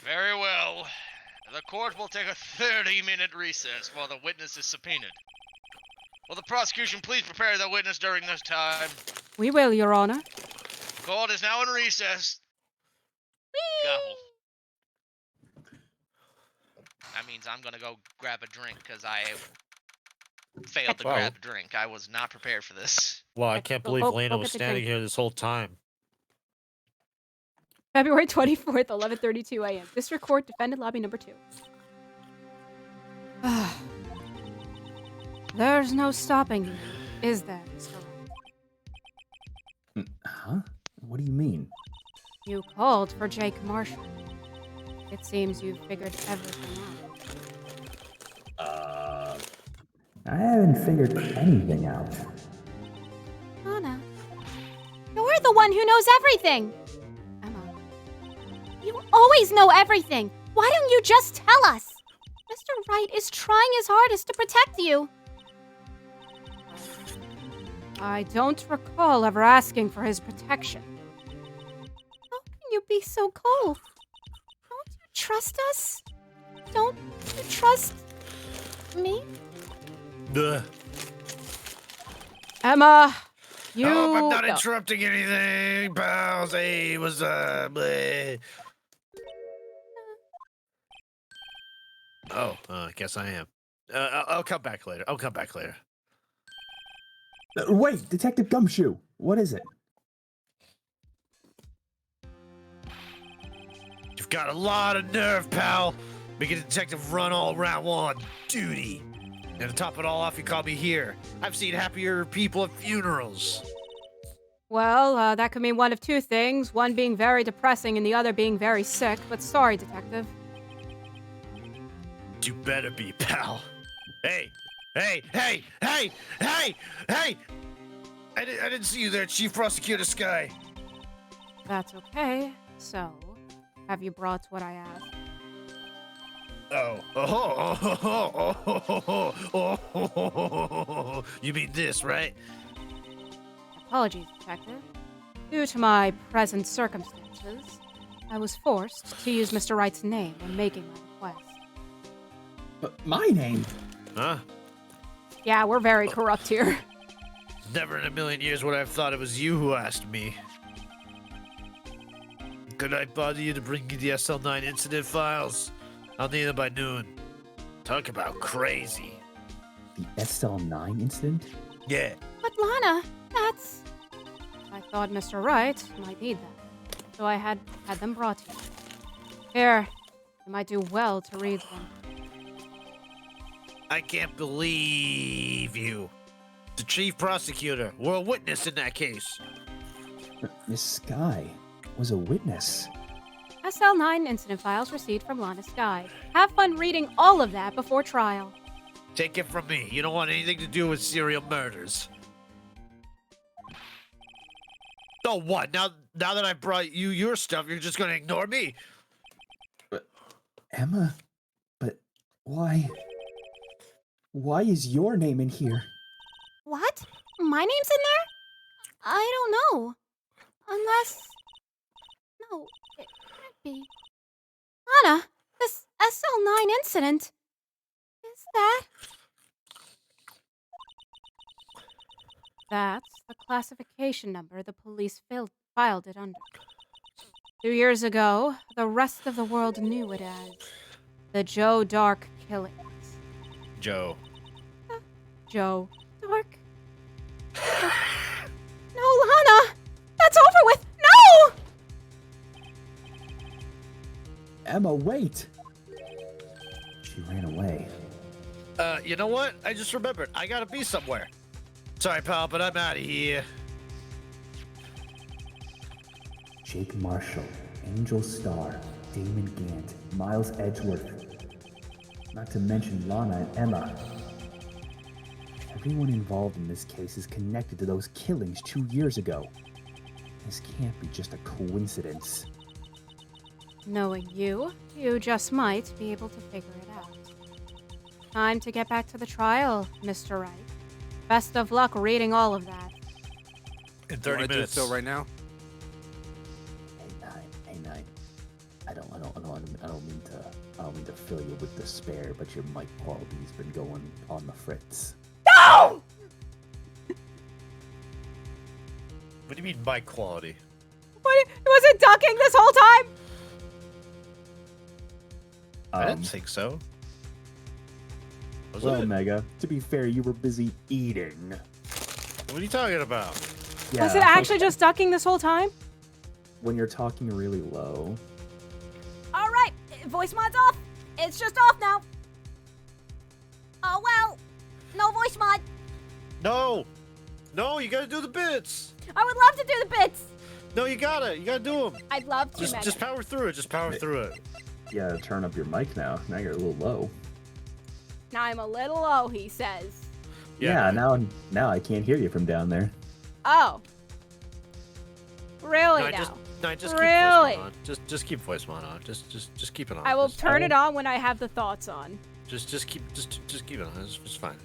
Very well. The court will take a 30-minute recess while the witness is subpoenaed. Will the prosecution please prepare the witness during this time? We will, Your Honor. Court is now in recess. Gavel. That means I'm gonna go grab a drink because I failed to Wow. grab a drink. I was not prepared for this. Wow, I Okay, can't go- believe go- Lena go was get the standing drink. here this whole time. February 24th, 11:32 a.m. District Court, Defendant Lobby number 2. There's no stopping you, is there, Mr. Wright? Huh? What do you mean? You called for Jake Marshall. It seems you've figured everything out. I haven't figured anything out. Anna, you're the one who knows everything. Emma, You always know everything. Why don't you just tell us? Mr. Wright is trying his hardest to protect you. I don't recall ever asking for his protection. How can you be so cold? Don't you trust us? Don't you trust me? Duh. Emma, you... I hope I'm not no. interrupting anything, pals. Hey, what's up? Bleh. Oh, I guess I am. I'll come back later. Wait, Detective Gumshoe. What is it? You've got a lot of nerve, pal. Making a detective run all around while on duty. And to top it all off, you call me here. I've seen happier people at funerals. Well, that could mean one of two things. One being very depressing and the other being very sick. But sorry, Detective. You better be, pal. Hey! I didn't see you there, Chief Prosecutor Sky. That's okay. So, have you brought what I asked? You mean this, right? Apologies, Detective. Due to my present circumstances, I was forced to use Mr. Wright's name when making my request. My name? Huh? Yeah, we're very corrupt here. Never in a million years would I have thought it was you who asked me. Could I bother you to bring me the SL9 incident files? I'll need them by noon. Talk about crazy. The SL9 incident? Yeah. But Lana, that's... I thought Mr. Wright might need them, so I had them brought to you. Here, you might do well to read them. I can't believe you. The chief prosecutor. We're a witness in that case. Miss Sky was a witness. SL9 incident files received from Lana Sky. Have fun reading all of that before trial. Take it from me. You don't want anything to do with serial murders. So what? Now that I brought you your stuff, you're just gonna ignore me? Emma? But why? Why is your name in here? What? My name's in there? I don't know. Unless... No, it can't be. Lana, this SL9 incident... Is that... That's the classification number the police filed it under. 2 years ago, the rest of the world knew it as the Joe Dark Killings. Joe. Joe Dark... No, Lana! That's over with! No! Emma, wait! She ran away. You know what? I just remembered. I gotta be somewhere. Sorry, pal, but I'm out of here. Jake Marshall, Angel Starr, Damon Gant, Miles Edgeworth. Not to mention Lana and Emma. Everyone involved in this case is connected to those killings 2 years ago. This can't be just a coincidence. Knowing you just might be able to figure it out. Time to get back to the trial, Mr. Wright. Best of luck reading all of that. In Do you 30 wanna do minutes. so right now? Hey nine. I don't mean to fill you with despair, but your Mike Paulby's been going on the fritz. No! What do you mean mic quality? What? Was it ducking this whole time? I didn't think so. Was Well, it? Mega, to be fair, you were busy eating. What are you talking about? Yeah, Was it actually just ducking this whole time? when you're talking really low? All right, voice mod's off. It's just off now. Oh well, no voice mod. No! No, you gotta do the bits! I would love to do the bits. No, you gotta do them. I'd love to, Megan. Just power through it. Just power through it. Yeah, turn up your mic now. Now you're a little low. Now I'm a little low, he says. Yeah, man. now I can't hear you from down there. Oh. Really No, now? just Really? keep voice mod on. Just keep voice mod on. Just keep it on. I will Just- turn it on when I have the thoughts on. Just keep it on. It's fine.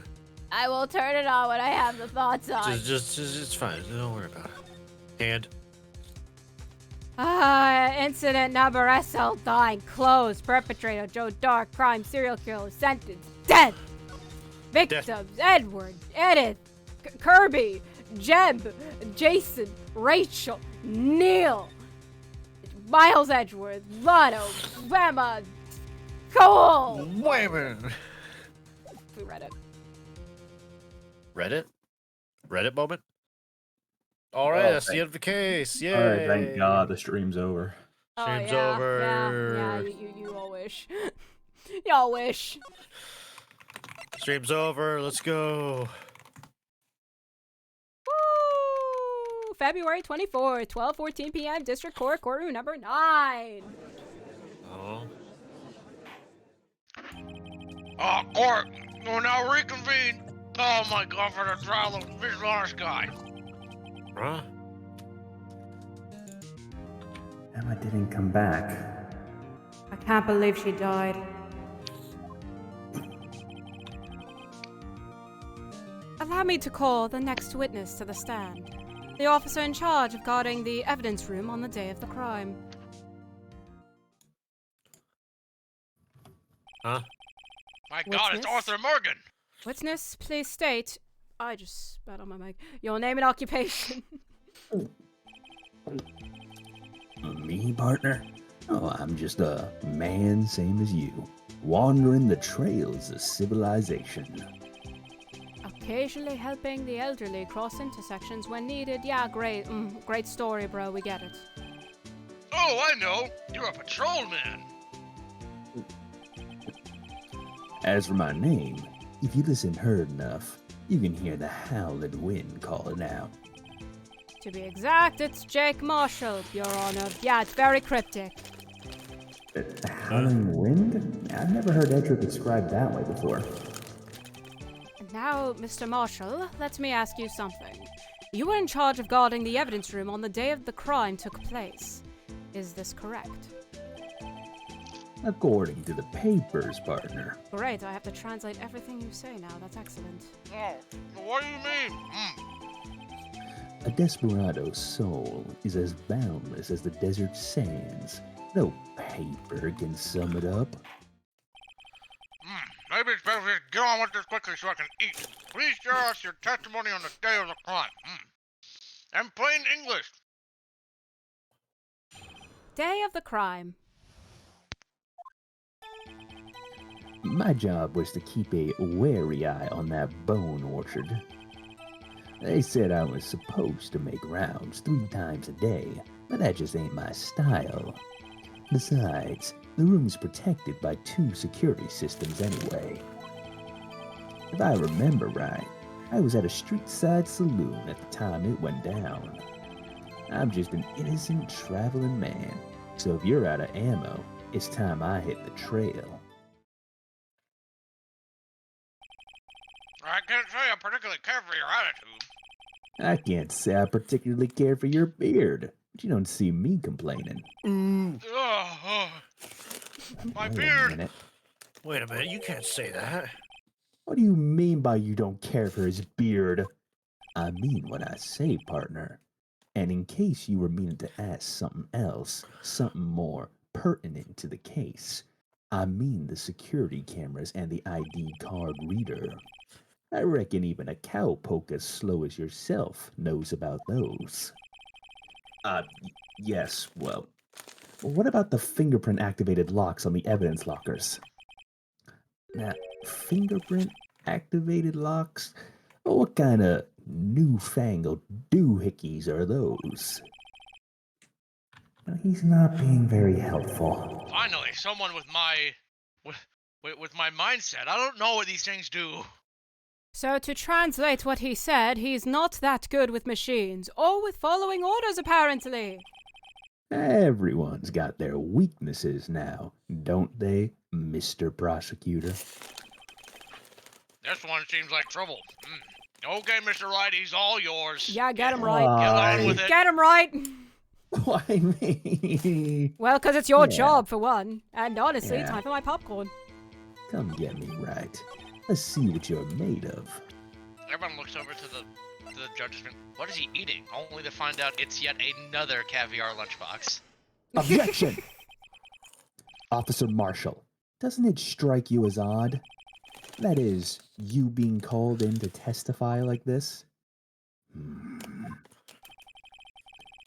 I will turn it on when I have the thoughts on. Just it's fine. Don't worry about it. And Incident number SL9 closed. Perpetrator Joe Dark. Crime serial killer sentenced. Dead. Victims Edward, Edith, Kirby, Jeb, Jason, Rachel, Neil, Miles Edgeworth, Lotto, Emma, Cole. wait a minute. We read it. Reddit moment. All right, Oh, that's the end of the case. Yay! All right, thank God the stream's over. Stream's Yeah, over. you all wish. Y'all wish. Stream's over. Let's go. Woo! February 24th, 12:14 p.m. District Court, courtroom number 9. Oh. Court, we'll now reconvene. Oh my God, for the trial of Miss Lawrence guy. Huh? Emma didn't come back. I can't believe she died. Allow me to call the next witness to the stand. The officer in charge of guarding the evidence room on the day of the crime. Huh? My God, it's Witness? Arthur Morgan. Witness, please state. I just spat on my mic. Your name and occupation. Me, partner? Oh, I'm just a man same as you, wandering the trails of civilization. Occasionally helping the elderly cross intersections when needed. Yeah, great. Great story, bro. We get it. Oh, I know. You're a patrolman. As for my name, if you listen hard enough, you can hear the howling wind calling out. To be exact, it's Jake Marshall, Your Honor. Yeah, it's very cryptic. The howling wind? I've never heard Edric described that way before. And now, Mr. Marshall, let me ask you something. You were in charge of guarding the evidence room on the day of the crime took place. Is this correct? According to the papers, partner. Great, I have to translate everything you say now. That's excellent. Oh, what do you mean? A desperado's soul is as boundless as the desert sands. No paper can sum it up. Maybe it's better to get on with this quickly so I can eat. Please share us your testimony on the day of the crime. And plain English. Day of the crime. My job was to keep a wary eye on that bone orchard. They said I was supposed to make rounds 3 times a day, but that just ain't my style. Besides, the room's protected by 2 security systems anyway. If I remember right, I was at a street-side saloon at the time it went down. I'm just an innocent traveling man, so if you're out of ammo, it's time I hit the trail. I can't say I particularly care for your attitude. I can't say I particularly care for your beard, but you don't see me complaining. My Wait a beard. minute. Wait a minute. You can't say that. What do you mean by you don't care for his beard? I mean what I say, partner. And in case you were meaning to ask something else, something more pertinent to the case, I mean the security cameras and the ID card reader. I reckon even a cowpoke as slow as yourself knows about those. Yes, well, what about the fingerprint-activated locks on the evidence lockers? Now, fingerprint-activated locks? What kind of newfangled doohickeys are those? He's not being very helpful. Finally, someone with my mindset. I don't know what these things do. So, to translate what he said, he's not that good with machines, or with following orders, apparently. Everyone's got their weaknesses now, don't they, Mr. Prosecutor? This one seems like trouble. Okay, Mr. Wright, he's all yours. Yeah, get him right. Get on with it. Get him right. Why me? Well, because it's your Yeah. job, for one. And honestly, Yeah. time for my popcorn. Come get me right. Let's see what you're made of. Everyone looks over to the judge's room. What is he eating? Only to find out it's yet another caviar lunchbox. Objection! Officer Marshall, doesn't it strike you as odd? That is, you being called in to testify like this?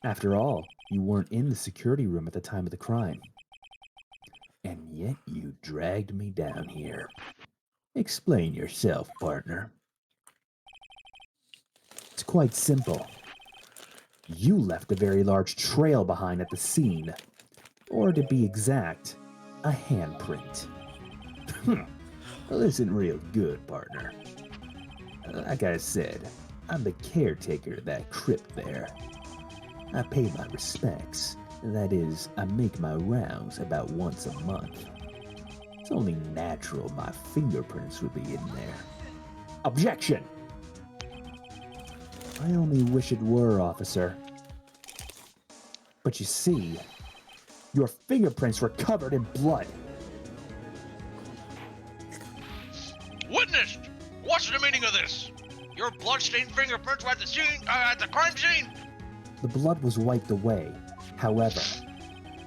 After all, you weren't in the security room at the time of the crime. And yet you dragged me down here. Explain yourself, partner. It's quite simple. You left a very large trail behind at the scene. Or to be exact, a handprint. Well, isn't real good, partner. Like I said, I'm the caretaker of that crypt there. I pay my respects. That is, I make my rounds about once a month. It's only natural my fingerprints would be in there. Objection! I only wish it were, officer. But you see, your fingerprints were covered in blood. Witness! What's the meaning of this? Your blood-stained fingerprints were at the scene, at the crime scene? The blood was wiped away. However,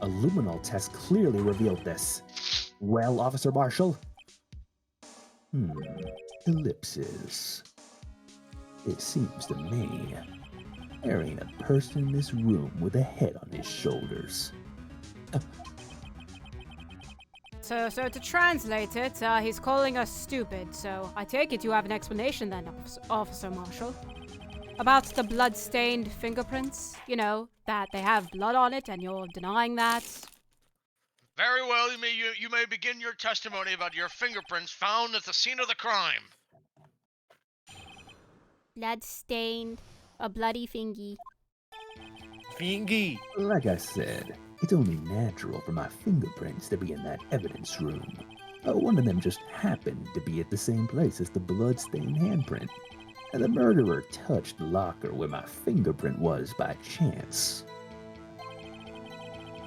a luminol test clearly revealed this. Well, Officer Marshall? Ellipses. It seems to me there ain't a person in this room with a head on his shoulders. So to translate it, he's calling us stupid, so I take it you have an explanation then, Officer Marshall. About the blood-stained fingerprints? You know, that they have blood on it and you're denying that? Very well, you may begin your testimony about your fingerprints found at the scene of the crime. Blood stained. A bloody fingy. Fingy. Like I said, it's only natural for my fingerprints to be in that evidence room. One of them just happened to be at the same place as the blood-stained handprint. And the murderer touched the locker where my fingerprint was by chance.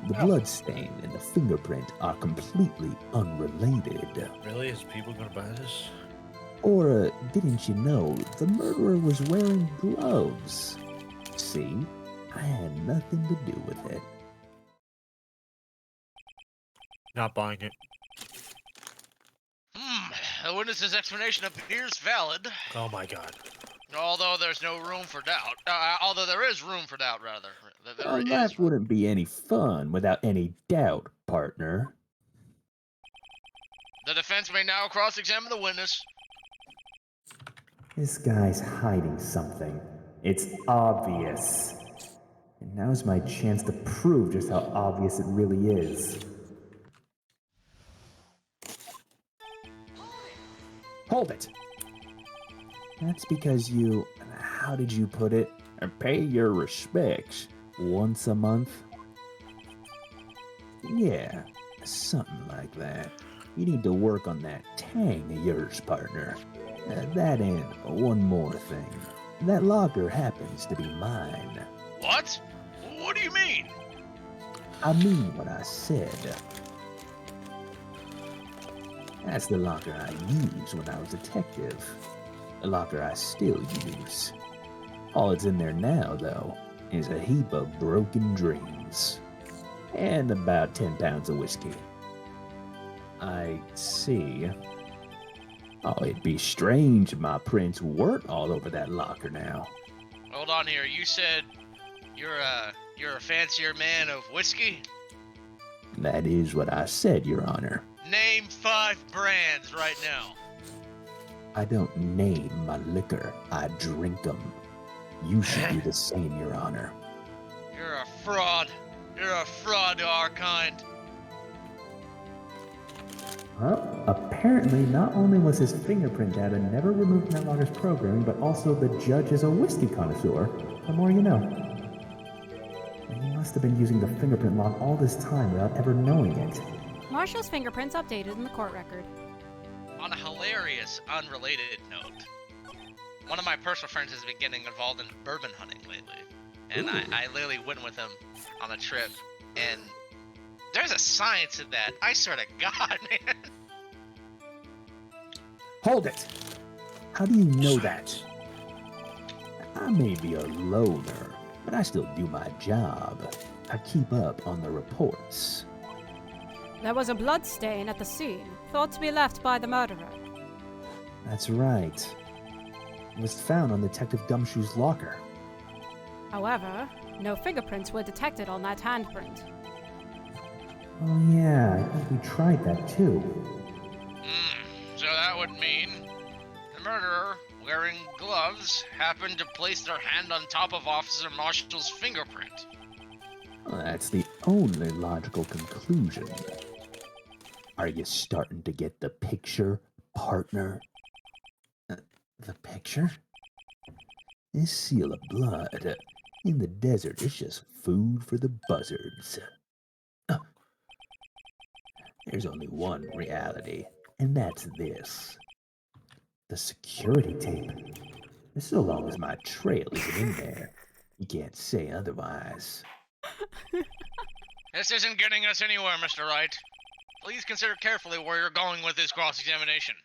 The blood stain and the fingerprint are completely unrelated. Really? Is people gonna buy this? Or, didn't you know, the murderer was wearing gloves? See, I had nothing to do with it. Not buying it. The witness's explanation appears valid. Oh my god. Although there's no room for doubt. Although there is room for doubt, rather. There That is. wouldn't be any fun without any doubt, partner. The defense may now cross-examine the witness. This guy's hiding something. It's obvious. And now's my chance to prove just how obvious it really is. Hold it! That's because you, how did you put it? Pay your respects once a month? Yeah, something like that. You need to work on that tang of yours, partner. That and one more thing. That locker happens to be mine. What? What do you mean? I mean what I said. That's the locker I used when I was a detective. The locker I still use. All that's in there now, though, is a heap of broken dreams. And about 10 pounds of whiskey. I see. Oh, it'd be strange if my prints weren't all over that locker now. Hold on here. You said you're You're a fancier man of whiskey? That is what I said, Your Honor. Name 5 brands right now. I don't name my liquor, I drink them. You should do the same, Your Honor. You're a fraud. You're a fraud to our kind. Well, apparently not only was his fingerprint data never removed from that logger's programming, but also the judge is a whiskey connoisseur. The more you know. And he must have been using the fingerprint log all this time without ever knowing it. Marshall's fingerprints updated in the court record. On a hilarious, unrelated note, one of my personal friends has been getting involved in bourbon hunting lately. And I literally went with him on a trip, and there's a science to that. I swear to God, man. Hold it! How do you know that? I may be a loner, but I still do my job. I keep up on the reports. There was a blood stain at the scene, thought to be left by the murderer. That's right. It was found on Detective Gumshoe's locker. However, no fingerprints were detected on that handprint. Oh yeah, I think we tried that too. So that would mean the murderer, wearing gloves, happened to place their hand on top of Officer Marshall's fingerprint. Well, that's the only logical conclusion. Are you starting to get the picture, partner? The picture? This seal of blood in the desert is just food for the buzzards. There's only one reality, and that's this. The security tape. So long as my trail isn't in there, you can't say otherwise. This isn't getting us anywhere, Mr. Wright. Please consider carefully where you're going with this cross-examination.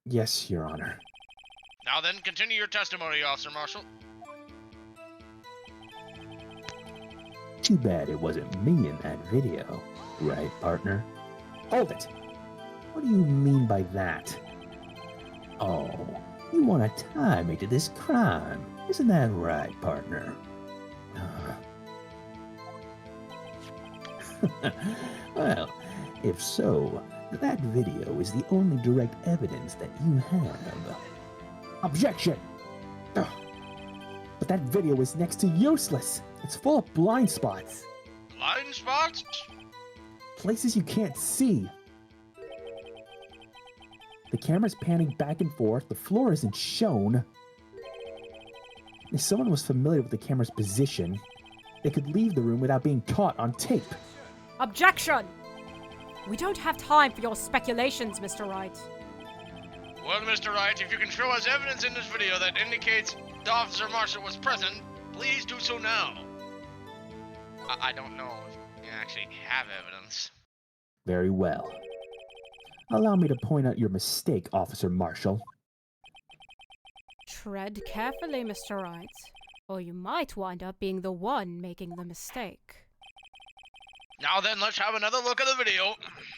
Yes, Your Honor. Now then, continue your testimony, Officer Marshall. Too bad it wasn't me in that video. Right, partner? Hold it! What do you mean by that? Oh, you want to tie me to this crime. Isn't that right, partner? Well, if so, that video is the only direct evidence that you have. Objection! Ugh. But that video is next to useless. It's full of blind spots. Blind spots? Places you can't see. The camera's panning back and forth. The floor isn't shown. If someone was familiar with the camera's position, they could leave the room without being caught on tape. Objection! We don't have time for your speculations, Mr. Wright. Well, Mr. Wright, if you can show us evidence in this video that indicates the Officer Marshall was present, please do so now. I don't know if you actually have evidence. Very well. Allow me to point out your mistake, Officer Marshall. Tread carefully, Mr. Wright, or you might wind up being the one making the mistake. Now then, let's have another look at the video.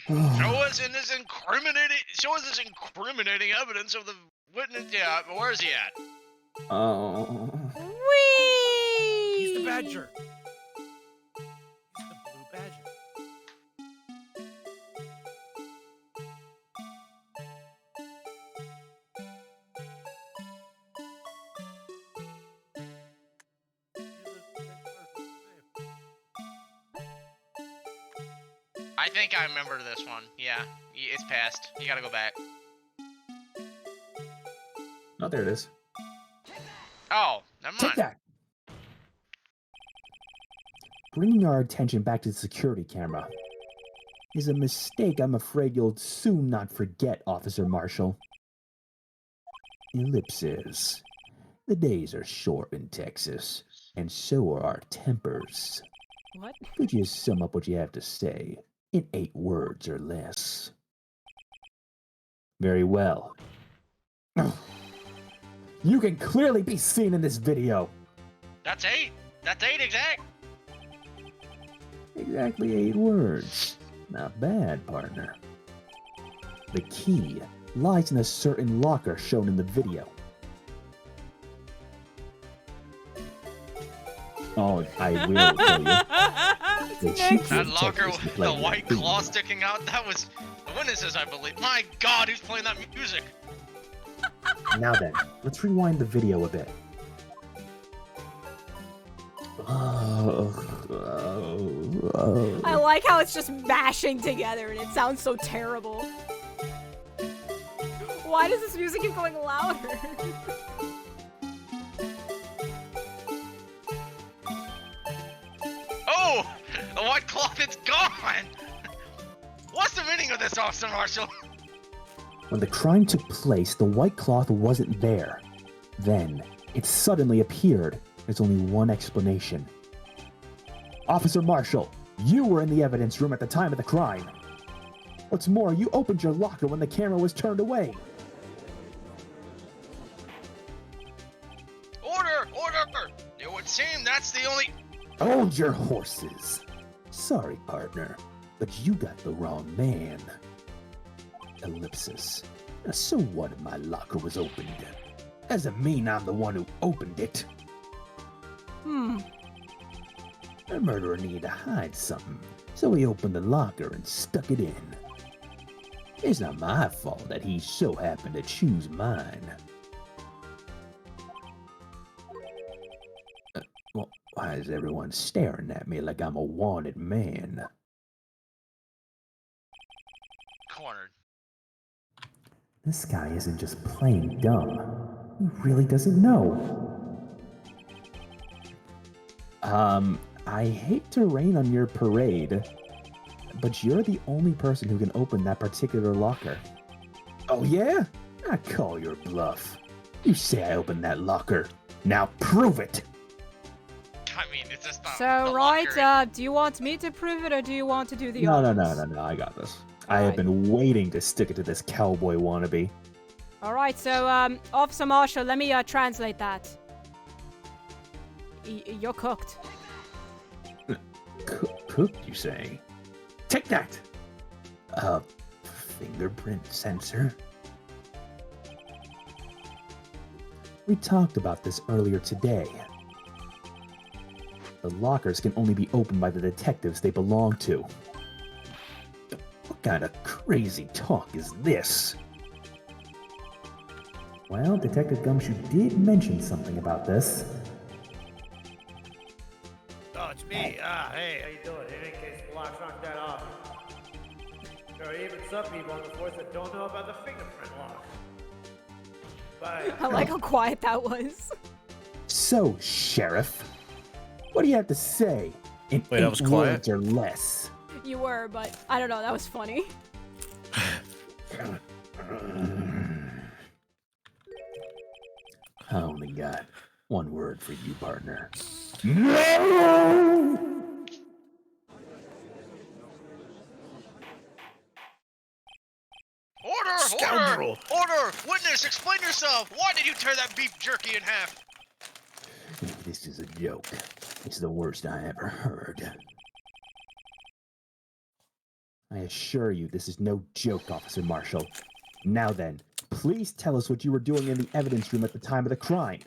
Show us this incriminating evidence of the witness. Yeah, where is he at? Oh. Whee! He's the badger. He's the blue badger. I think I remember this one. Yeah, it's past. You gotta go back. Oh, there it is. Oh, never mind. Take that! Bringing our attention back to the security camera is a mistake I'm afraid you'll soon not forget, Officer Marshall. Ellipses. The days are short in Texas, and so are our tempers. What? Could you sum up what you have to say in 8 words or less? Very well. You can clearly be seen in this video. That's 8. That's 8 exact. Exactly 8 words. Not bad, partner. The key lies in a certain locker shown in the video. Oh, I will kill you. They shoot That you locker detectives to with play the that white theme. claw sticking out, that was the witnesses, I believe. My God, who's playing that music? Now then, let's rewind the video a bit. I like how it's just mashing together and it sounds so terrible. Why does this music keep going louder? Oh, the white cloth, it's gone. What's the meaning of this, Officer Marshall? When the crime took place, the white cloth wasn't there. Then, it suddenly appeared. There's only one explanation. Officer Marshall, you were in the evidence room at the time of the crime. What's more, you opened your locker when the camera was turned away. Order! Order! It would seem that's the only... Hold your horses. Sorry, partner, but you got the wrong man. Ellipsis. So what if my locker was opened? Doesn't mean I'm the one who opened it. The murderer needed to hide something, so he opened the locker and stuck it in. It's not my fault that he so happened to choose mine. Well, why is everyone staring at me like I'm a wanted man? Cornered. This guy isn't just plain dumb. He really doesn't know. I hate to rain on your parade, but you're the only person who can open that particular locker. Oh yeah? I call your bluff. You say I opened that locker. Now prove it! I mean, it's just not So, the right, locker. do you want me to prove it or do you want to do the No, honors? I got this. I have been waiting to stick it to this cowboy wannabe. Alright, so, Officer Marshall, let me, translate that. You're cooked. Cooked, you say? Take that! Fingerprint sensor? We talked about this earlier today. The lockers can only be opened by the detectives they belong to. What kind of crazy talk is this? Well, Detective Gumshoe did mention something about this. Oh, it's me. Hey, how you doing? In case the locks aren't that obvious. There are even some people on the force that don't know about the fingerprint lock. Bye. I like how quiet that was. So, Sheriff, what do you have to say in Wait, that was 8 quiet? words or less? You were, but I don't know, that was funny. I only got one word for you, partner. No! Order! Scoundrel! Order! Order! Witness, explain yourself! Why did you tear that beef jerky in half? This is a joke. It's the worst I ever heard. I assure you, this is no joke, Officer Marshall. Now then, please tell us what you were doing in the evidence room at the time of the crime.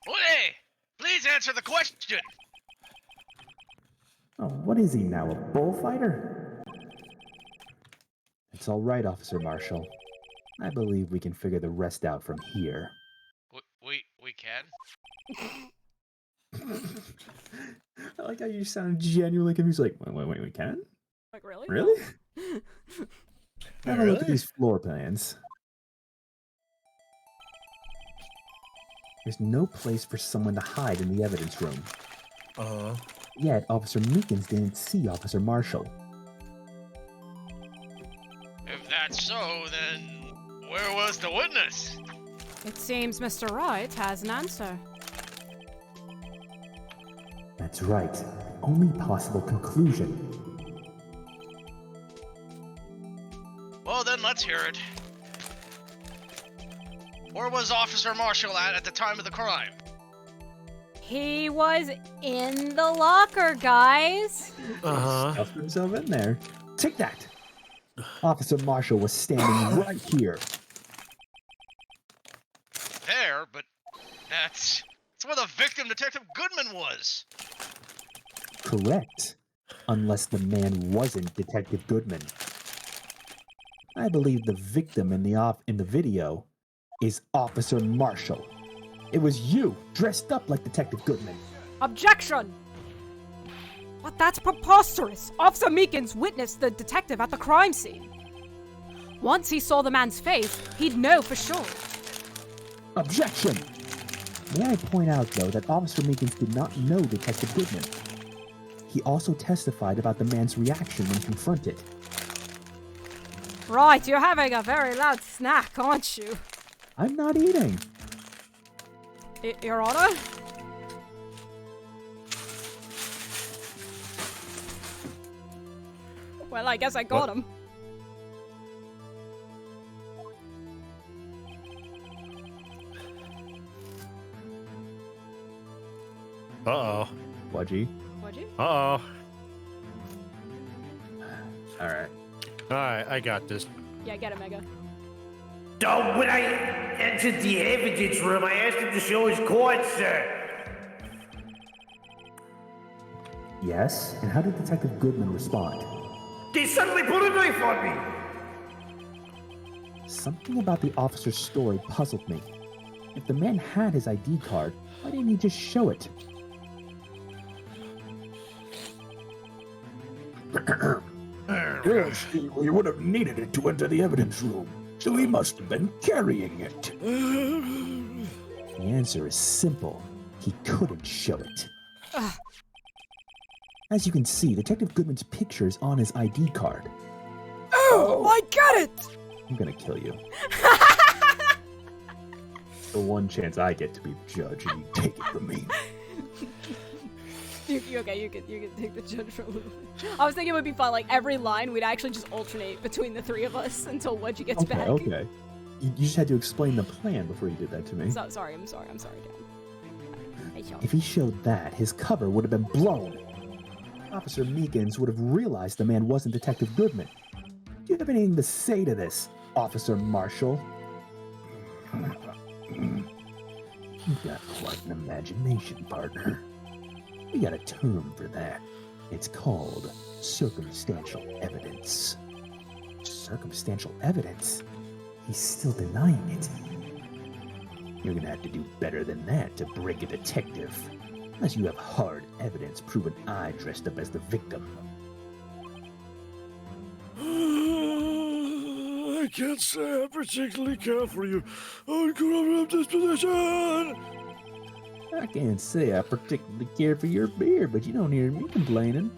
Hey! Please answer the question! Oh, what is he now, a bullfighter? It's all right, Officer Marshall. I believe we can figure the rest out from here. We can? I like how you sound genuinely confused. Like, wait, we can? Like, really? Really? Have a look at Really? these floor plans. There's no place for someone to hide in the evidence room. Yet, Officer Meekins didn't see Officer Marshall. If that's so, then where was the witness? It seems Mr. Wright has an answer. That's right. Only possible conclusion. Well, then let's hear it. Where was Officer Marshall at the time of the crime? He was in the locker, guys. Stuffed himself in there. Take that! Officer Marshall was standing right here. There, victim Detective Goodman was. Correct. Unless the man wasn't Detective Goodman. I believe the victim in the video is Officer Marshall. It was you, dressed up like Detective Goodman. Objection! But that's preposterous. Officer Meekins witnessed the detective at the crime scene. Once he saw the man's face, he'd know for sure. Objection! May I point out, though, that Officer Meekins did not know Detective Goodman. He also testified about the man's reaction when confronted. Right, you're having a very loud snack, aren't you? I'm not eating. Your Honor? Well, I guess I got him. Uh-oh. Wudgy. Would you? Uh-oh. Alright. Alright, I got this. Yeah, get it, Mega. Oh, when I entered the evidence room, I asked him to show his card, sir. Yes? And how did Detective Goodman respond? They suddenly put a knife on me. Something about the officer's story puzzled me. If the man had his ID card, why didn't he just show it? Yes, he would have needed it to enter the evidence room, so he must have been carrying it. The answer is simple. He couldn't show it. As you can see, Detective Goodman's picture is on his ID card. Oh, I get it! I'm gonna kill you. The one chance I get to be the judge, and you take it from me. Okay, you can take the judge for a little bit. I was thinking it would be fun, like every line we'd actually just alternate between the three of us until Wedgie gets back. Okay. You just had to explain the plan before you did that to me. Sorry, I'm sorry, Dan. If he showed that, his cover would have been blown. Officer Meekins would have realized the man wasn't Detective Goodman. Do you have anything to say to this, Officer Marshall? You've got quite an imagination, partner. We got a term for that. It's called circumstantial evidence. Circumstantial evidence? He's still denying it. You're gonna have to do better than that to break a detective. Unless you have hard evidence proving I dressed up as the victim. I can't say I particularly care for you. I'm gonna have this position. I can't say I particularly care for your beer, but you don't hear me complaining.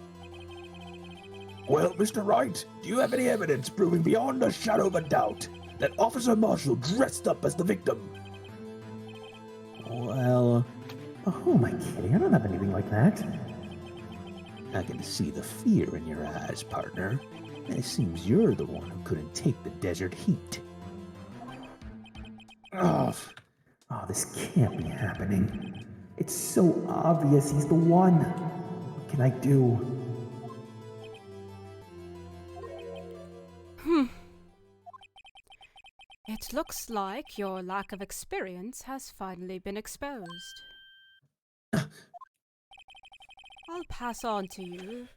Well, Mr. Wright, do you have any evidence proving beyond a shadow of a doubt that Officer Marshall dressed up as the victim? Well, who am I kidding? I don't have anything like that. I can see the fear in your eyes, partner. It seems you're the one who couldn't take the desert heat. Oh, this can't be happening. It's so obvious he's the one. What can I do? It looks like your lack of experience has finally been exposed. I'll pass on to you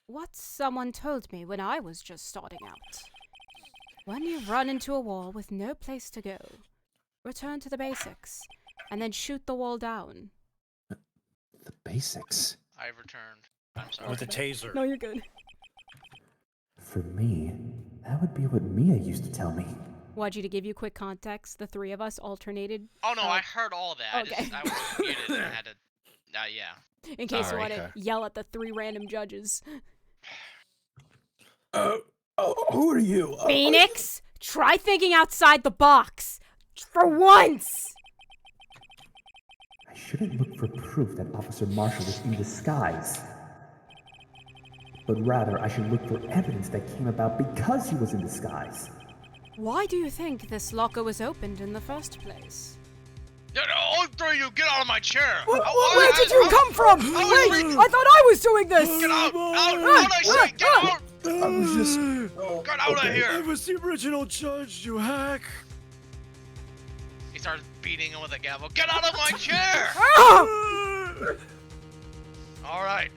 what someone told me when I was just starting out. When you've run into a wall with no place to go, return to the basics, and then shoot the wall down. The basics? I've returned. I'm sorry. With a taser. No, you're good. For me, that would be what Mia used to tell me. Wudgie, to give you quick context, the three of us alternated. Oh no, I heard all that. Okay. I was muted and I had to. Yeah. In case Sorry. you want to yell at the three random judges. Who are you? Phoenix, try thinking outside the box. For once! I shouldn't look for proof that Officer Marshall was in disguise. But rather, I should look for evidence that came about because he was in disguise. Why do you think this locker was opened in the first place? No, all three of you, get out of my chair! Where did you come from? Wait, I thought I was doing this! Get out! Out! I say! Get out! I was just... Get out of here! I was the original judge, you hack. He starts beating him with a gavel. Get out of my chair! All right,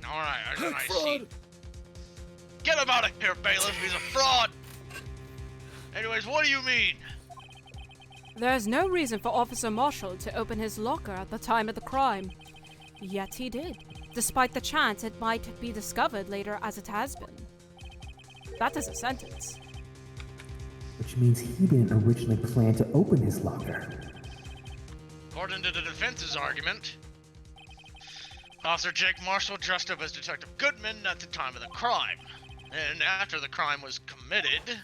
I see. Fraud. Get him out of here, bailiff. He's a fraud. Anyways, what do you mean? There's no reason for Officer Marshall to open his locker at the time of the crime. Yet he did, despite the chance it might be discovered later as it has been. That is a sentence. Which means he didn't originally plan to open his locker. According to the defense's argument, Officer Jake Marshall dressed up as Detective Goodman at the time of the crime. And after the crime was committed,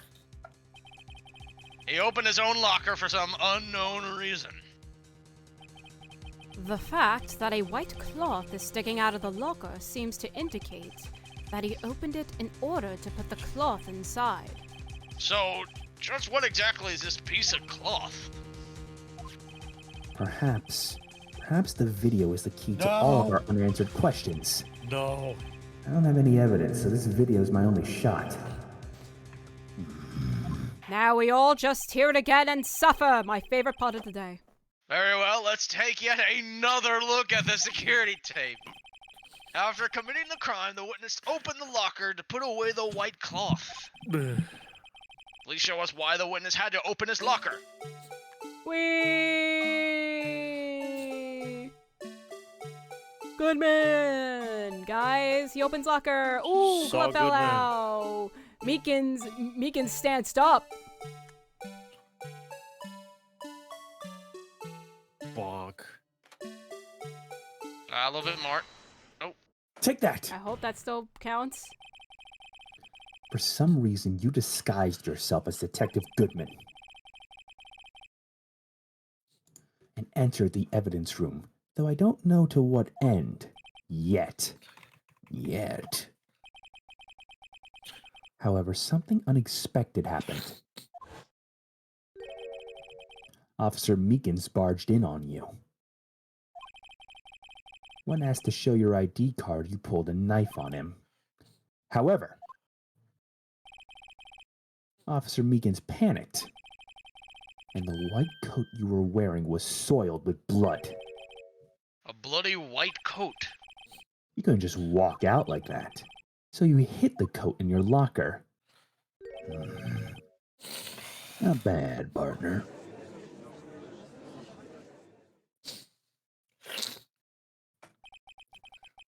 he opened his own locker for some unknown reason. The fact that a white cloth is sticking out of the locker seems to indicate that he opened it in order to put the cloth inside. So, just what exactly is this piece of cloth? Perhaps the video is the key to all of our unanswered questions. No. I don't have any evidence, so this video is my only shot. Now we all just hear it again and suffer, my favorite part of the day. Very well, let's take yet another look at the security tape. After committing the crime, the witness opened the locker to put away the white cloth. Please show us why the witness had to open his locker. Whee! Goodman! Guys, he opens locker. Ooh, Saw club fell out. Meekins stanced up. Bonk. A little bit more. Take that! I hope that still counts. For some reason, you disguised yourself as Detective Goodman and entered the evidence room, though I don't know to what end. Yet. However, something unexpected happened. Officer Meekins barged in on you. When asked to show your ID card, you pulled a knife on him. However, Officer Meekins panicked, and the white coat you were wearing was soiled with blood. A bloody white coat. You couldn't just walk out like that, so you hid the coat in your locker. Not bad, partner.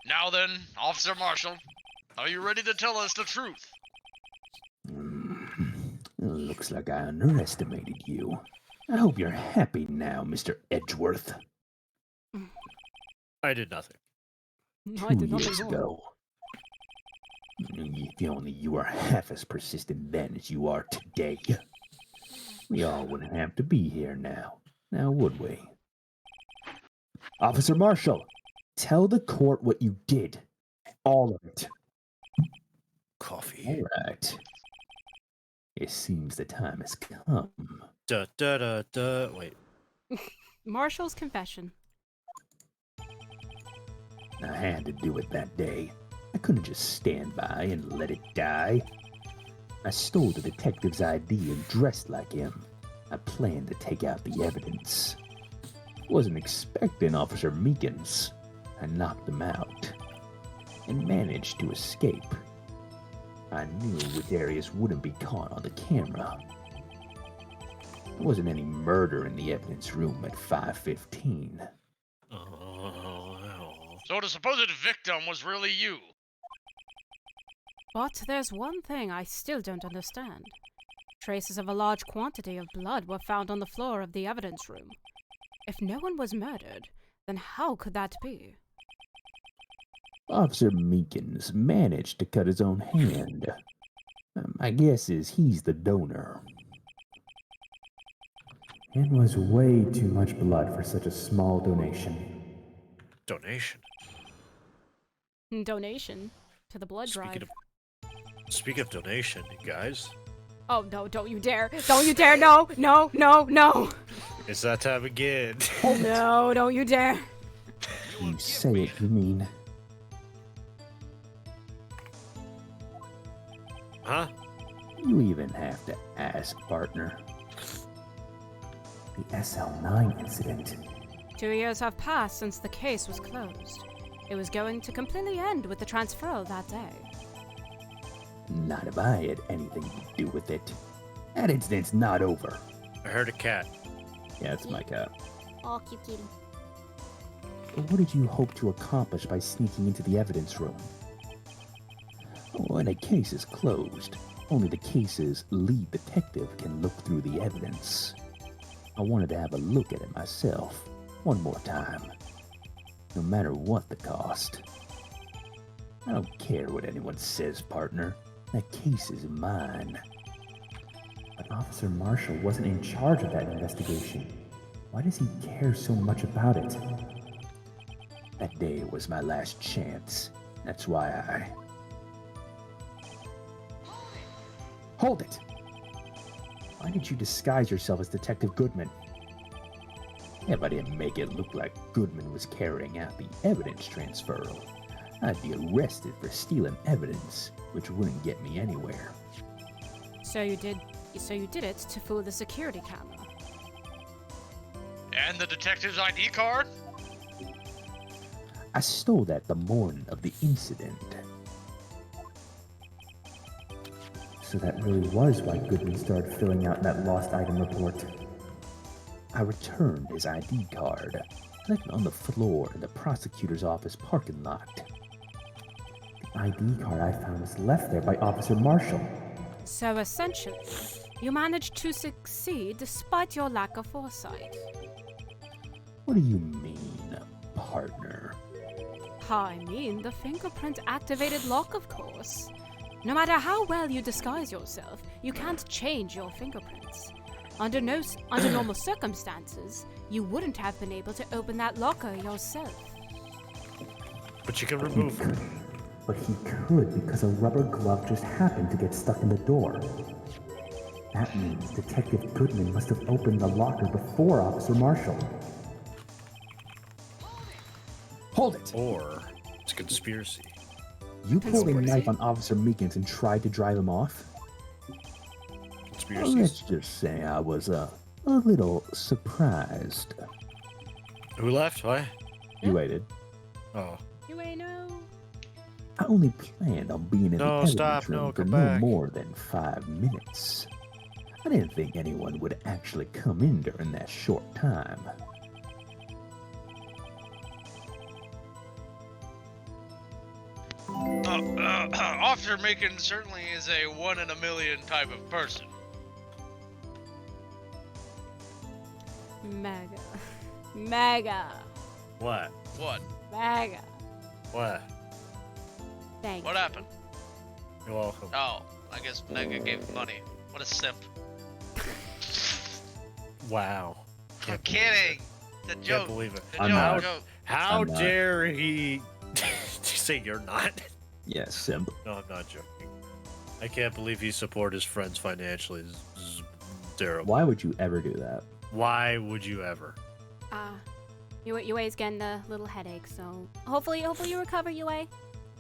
Now then, Officer Marshall, are you ready to tell us the truth? Looks like I underestimated you. I hope you're happy now, Mr. Edgeworth. I did nothing. No, I did 2 not years at all. ago. If only you were half as persistent then as you are today. We all wouldn't have to be here now would we? Officer Marshall, tell the court what you did. All of it. Coffee. All right. It seems the time has come. Wait. Marshall's confession. I had to do it that day. I couldn't just stand by and let it die. I stole the detective's ID and dressed like him. I planned to take out the evidence. Wasn't expecting Officer Meekins. I knocked him out and managed to escape. I knew Widarius wouldn't be caught on the camera. There wasn't any murder in the evidence room at 5:15. So the supposed victim was really you. But there's one thing I still don't understand. Traces of a large quantity of blood were found on the floor of the evidence room. If no one was murdered, then how could that be? Officer Meekins managed to cut his own hand. My guess is he's the donor. It was way too much blood for such a small donation. Donation. Donation to the blood drive. Speaking of donation, guys. Oh no, don't you dare. Don't you dare. No, no, no, no. It's that time again. No, don't you dare. You say it, you mean. Huh? You even have to ask, partner. The SL9 incident. 2 years have passed since the case was closed. It was going to completely end with the transferal that day. Not if I had anything to do with it. That incident's not over. I heard a cat. Yeah, it's my cat. Oh, cute kitty. What did you hope to accomplish by sneaking into the evidence room? When a case is closed, only the case's lead detective can look through the evidence. I wanted to have a look at it myself, one more time. No matter what the cost. I don't care what anyone says, partner. That case is mine. But Officer Marshall wasn't in charge of that investigation. Why does he care so much about it? That day was my last chance. That's why I... Hold it! Why did you disguise yourself as Detective Goodman? If I didn't make it look like Goodman was carrying out the evidence transferal, I'd be arrested for stealing evidence, which wouldn't get me anywhere. So you did it to fool the security camera. And the detective's ID card? I stole that the morning of the incident. So that really was why Goodman started filling out that lost item report. I returned his ID card, left it on the floor in the prosecutor's office parking lot. The ID card I found was left there by Officer Marshall. So essentially, you managed to succeed despite your lack of foresight. What do you mean, partner? I mean the fingerprint-activated lock, of course. No matter how well you disguise yourself, you can't change your fingerprints. Under normal circumstances, you wouldn't have been able to open that locker yourself. But you can remove it. But he could because a rubber glove just happened to get stuck in the door. That means Detective Goodman must have opened the locker before Officer Marshall. Hold it! Or it's a conspiracy. You pulled a knife on Officer Meekins and tried to drive him off? Conspiracies. Let's just say I was a little surprised. Who left? What? You waited. Oh. You ain't know. I only planned on being in the No, evidence stop. room No, for come no back. more than 5 minutes. I didn't think anyone would actually come in during that short time. Officer Macon certainly is a 1 in a million type of person. Mega. What? What? Mega. What? Thank What you. happened? You're welcome. Oh, I guess Mega gave money. What a simp. Wow. I'm kidding. The joke. Can't believe it. The I'm joke. not. joke. How I'm not. dare he say you're not? Yes, simp. No, I'm not joking. I can't believe he support his friends financially. This is terrible. Why would you ever do that? Why would you ever? UA's getting a little headache, so hopefully you recover, UA.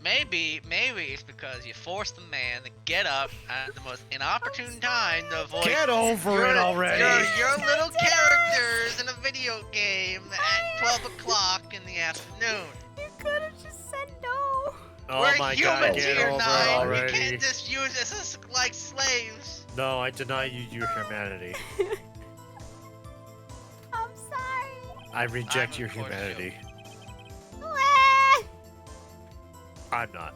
Maybe it's because you forced the man to get up at the most inopportune time to avoid Get over it already. your little characters in a video game at 12 o'clock in the afternoon. You could have just said no. Oh We're my humans god, get here, over it Nine. You already. can't just use us as like slaves. No, I deny you your humanity. I'm sorry. I reject I'm your of course humanity. Wah! I'm not.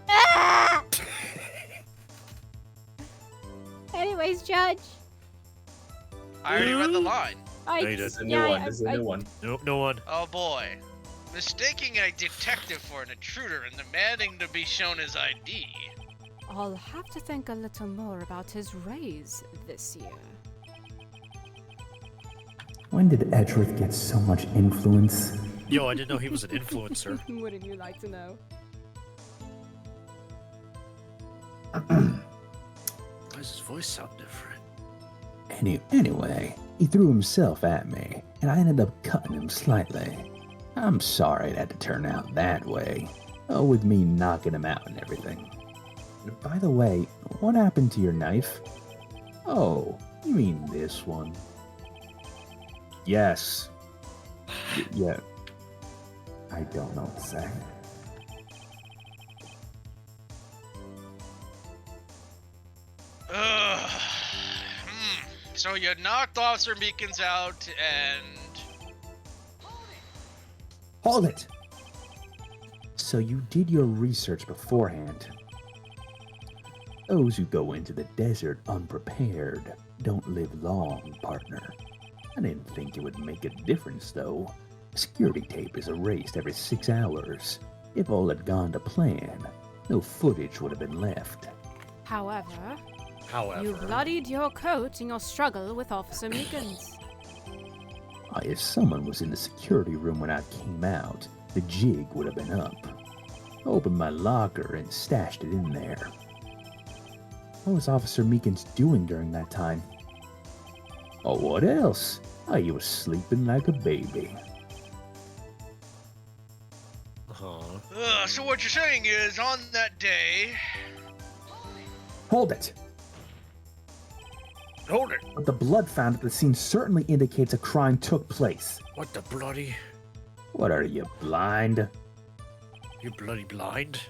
Ah! Anyways, Judge. I already read the line. No, you This is a didn't. new one. This is a new one. Nope, no one. Oh boy. Mistaking a detective for an intruder and demanding to be shown his ID. I'll have to think a little more about his raise this year. When did Edgeworth get so much influence? Yo, I didn't know he was an influencer. Wouldn't you like to know? Why does his voice sound different? Anyway, he threw himself at me, and I ended up cutting him slightly. I'm sorry it had to turn out that way. With me knocking him out and everything. By the way, what happened to your knife? Oh, you mean this one? Yes. Yeah. I don't know what to say. So you knocked Officer Meekins out, and Hold it! So you did your research beforehand. Those who go into the desert unprepared don't live long, partner. I didn't think it would make a difference, though. Security tape is erased every 6 hours. If all had gone to plan, no footage would have been left. However, However, you bloodied your coat in your struggle with Officer Meekins. If someone was in the security room when I came out, the jig would have been up. I opened my locker and stashed it in there. What was Officer Meekins doing during that time? Oh, what else? He was sleeping like a baby. so what you're saying is, on that day, Hold it! hold it. What the blood found at the scene certainly indicates a crime took place. What the bloody? What are you, blind? You bloody blind?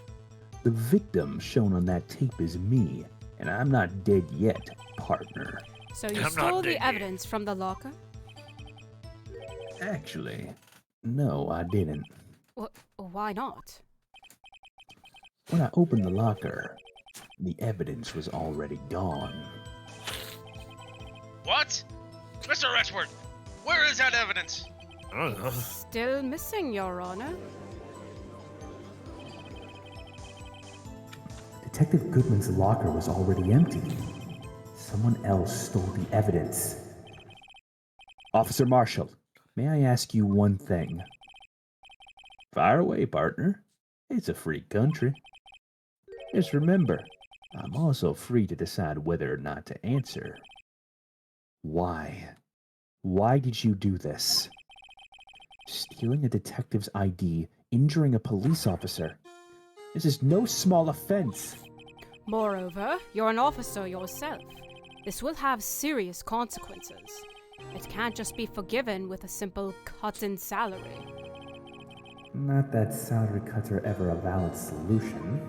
The victim shown on that tape is me, and I'm not dead yet, partner. So you I'm not stole dead the yet. evidence from the locker? Actually, no, I didn't. Why not? When I opened the locker, the evidence was already gone. what? Mr. Rexford, where is that evidence? I don't know. Still missing, Your Honor. Detective Goodman's locker was already empty. Someone else stole the evidence. Officer Marshall, may I ask you one thing? Fire away, partner. It's a free country. Just remember, I'm also free to decide whether or not to answer. Why? Why did you do this? Stealing a detective's ID, injuring a police officer. This is no small offense. Moreover, you're an officer yourself. This will have serious consequences. It can't just be forgiven with a simple cut in salary. Not that salary cuts are ever a valid solution.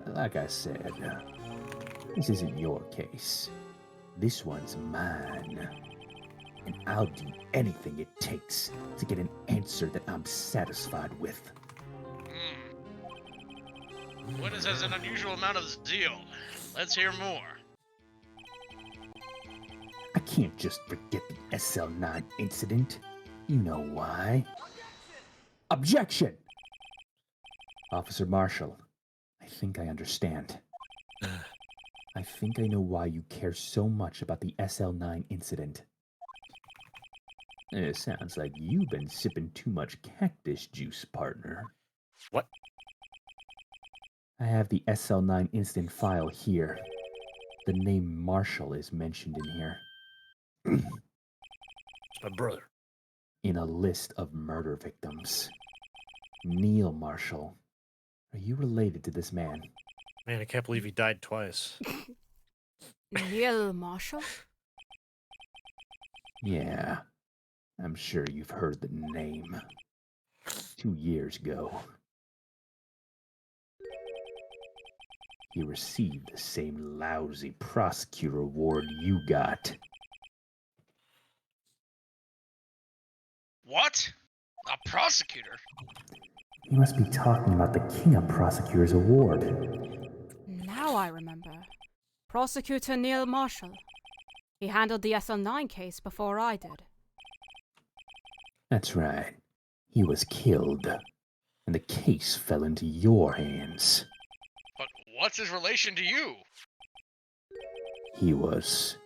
Like I said, this isn't your case. This one's mine. And I'll do anything it takes to get an answer that I'm satisfied with. Witness an unusual amount of zeal. Let's hear more. I can't just forget the SL9 incident. You know why. Objection! Officer Marshall, I think I understand. I think I know why you care so much about the SL9 incident. It sounds like you've been sipping too much cactus juice, partner. What? I have the SL9 incident file here. The name Marshall is mentioned in here. It's my brother. In a list of murder victims. Neil Marshall. Are you related to this man? Man, I can't believe he died twice. Neil Marshall? Yeah, I'm sure you've heard the name. 2 years ago, he received the same lousy prosecutor award you got. What? A prosecutor? You must be talking about the King of Prosecutors Award. Now I remember. Prosecutor Neil Marshall. He handled the SL9 case before I did. That's right. He was killed, and the case fell into your hands. But what's his relation to you? He was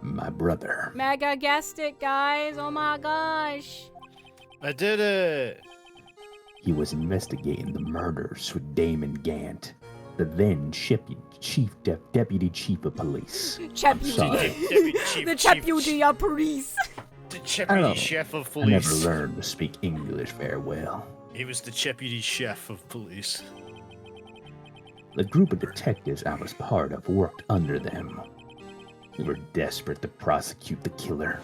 my brother. Mega guessed it, guys. Oh my gosh. I did it! He was investigating the murders with Damon Gant, the then deputy chief of police. Deputy. sorry. The deputy of police. The I don't deputy know. chef of I never police. learned to speak English very well. He was the deputy chef of police. The group of detectives I was part of worked under them. We were desperate to prosecute the killer.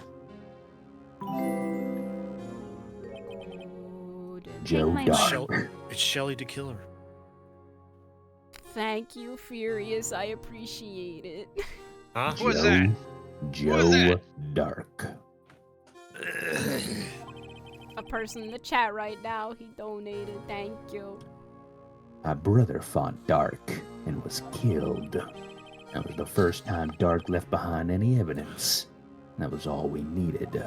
Joe my Dark. It's Shelly the Killer. Thank you, Furious. I appreciate it. Huh? Who was that? Joe Dark. A person in the chat right now, he donated. Thank you. My brother fought Dark and was killed. That was the first time Dark left behind any evidence. That was all we needed.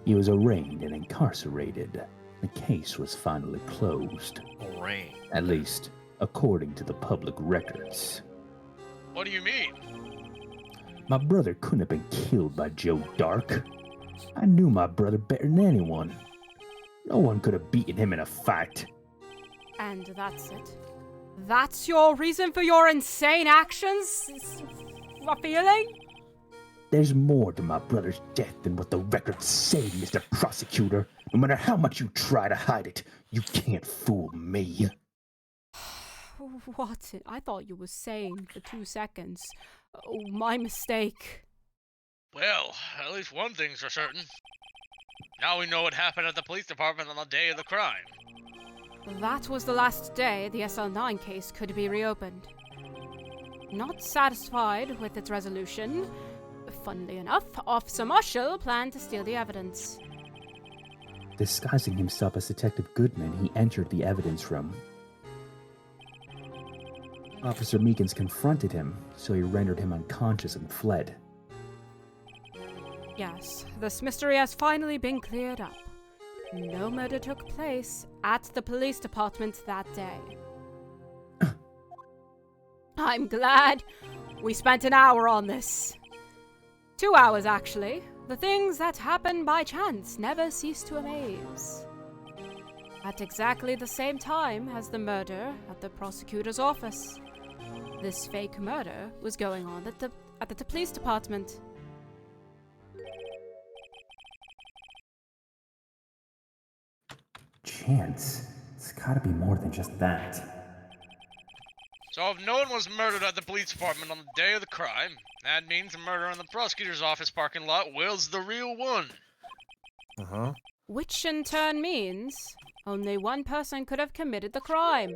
He was arraigned and incarcerated. The case was finally closed. Rain. At least, according to the public records. What do you mean? My brother couldn't have been killed by Joe Dark. I knew my brother better than anyone. No one could have beaten him in a fight. And that's it. That's your reason for your insane actions? A feeling? There's more to my brother's death than what the records say, Mr. Prosecutor. No matter how much you try to hide it, you can't fool me. Watson, I thought you were sane for 2 seconds. Oh, my mistake. Well, at least one thing's for certain. Now we know what happened at the police department on the day of the crime. That was the last day the SL9 case could be reopened. Not satisfied with its resolution, funnily enough, Officer Marshall planned to steal the evidence. Disguising himself as Detective Goodman, he entered the evidence room. Officer Meekins confronted him, so he rendered him unconscious and fled. Yes, this mystery has finally been cleared up. No murder took place at the police department that day. I'm glad we spent an hour on this. 2 hours, actually. The things that happen by chance never cease to amaze. At exactly the same time as the murder at the prosecutor's office, this fake murder was going on at the police department. Chance? It's gotta be more than just that. So if no one was murdered at the police department on the day of the crime, that means the murder in the prosecutor's office parking lot was the real one. Uh-huh. Which in turn means only one person could have committed the crime.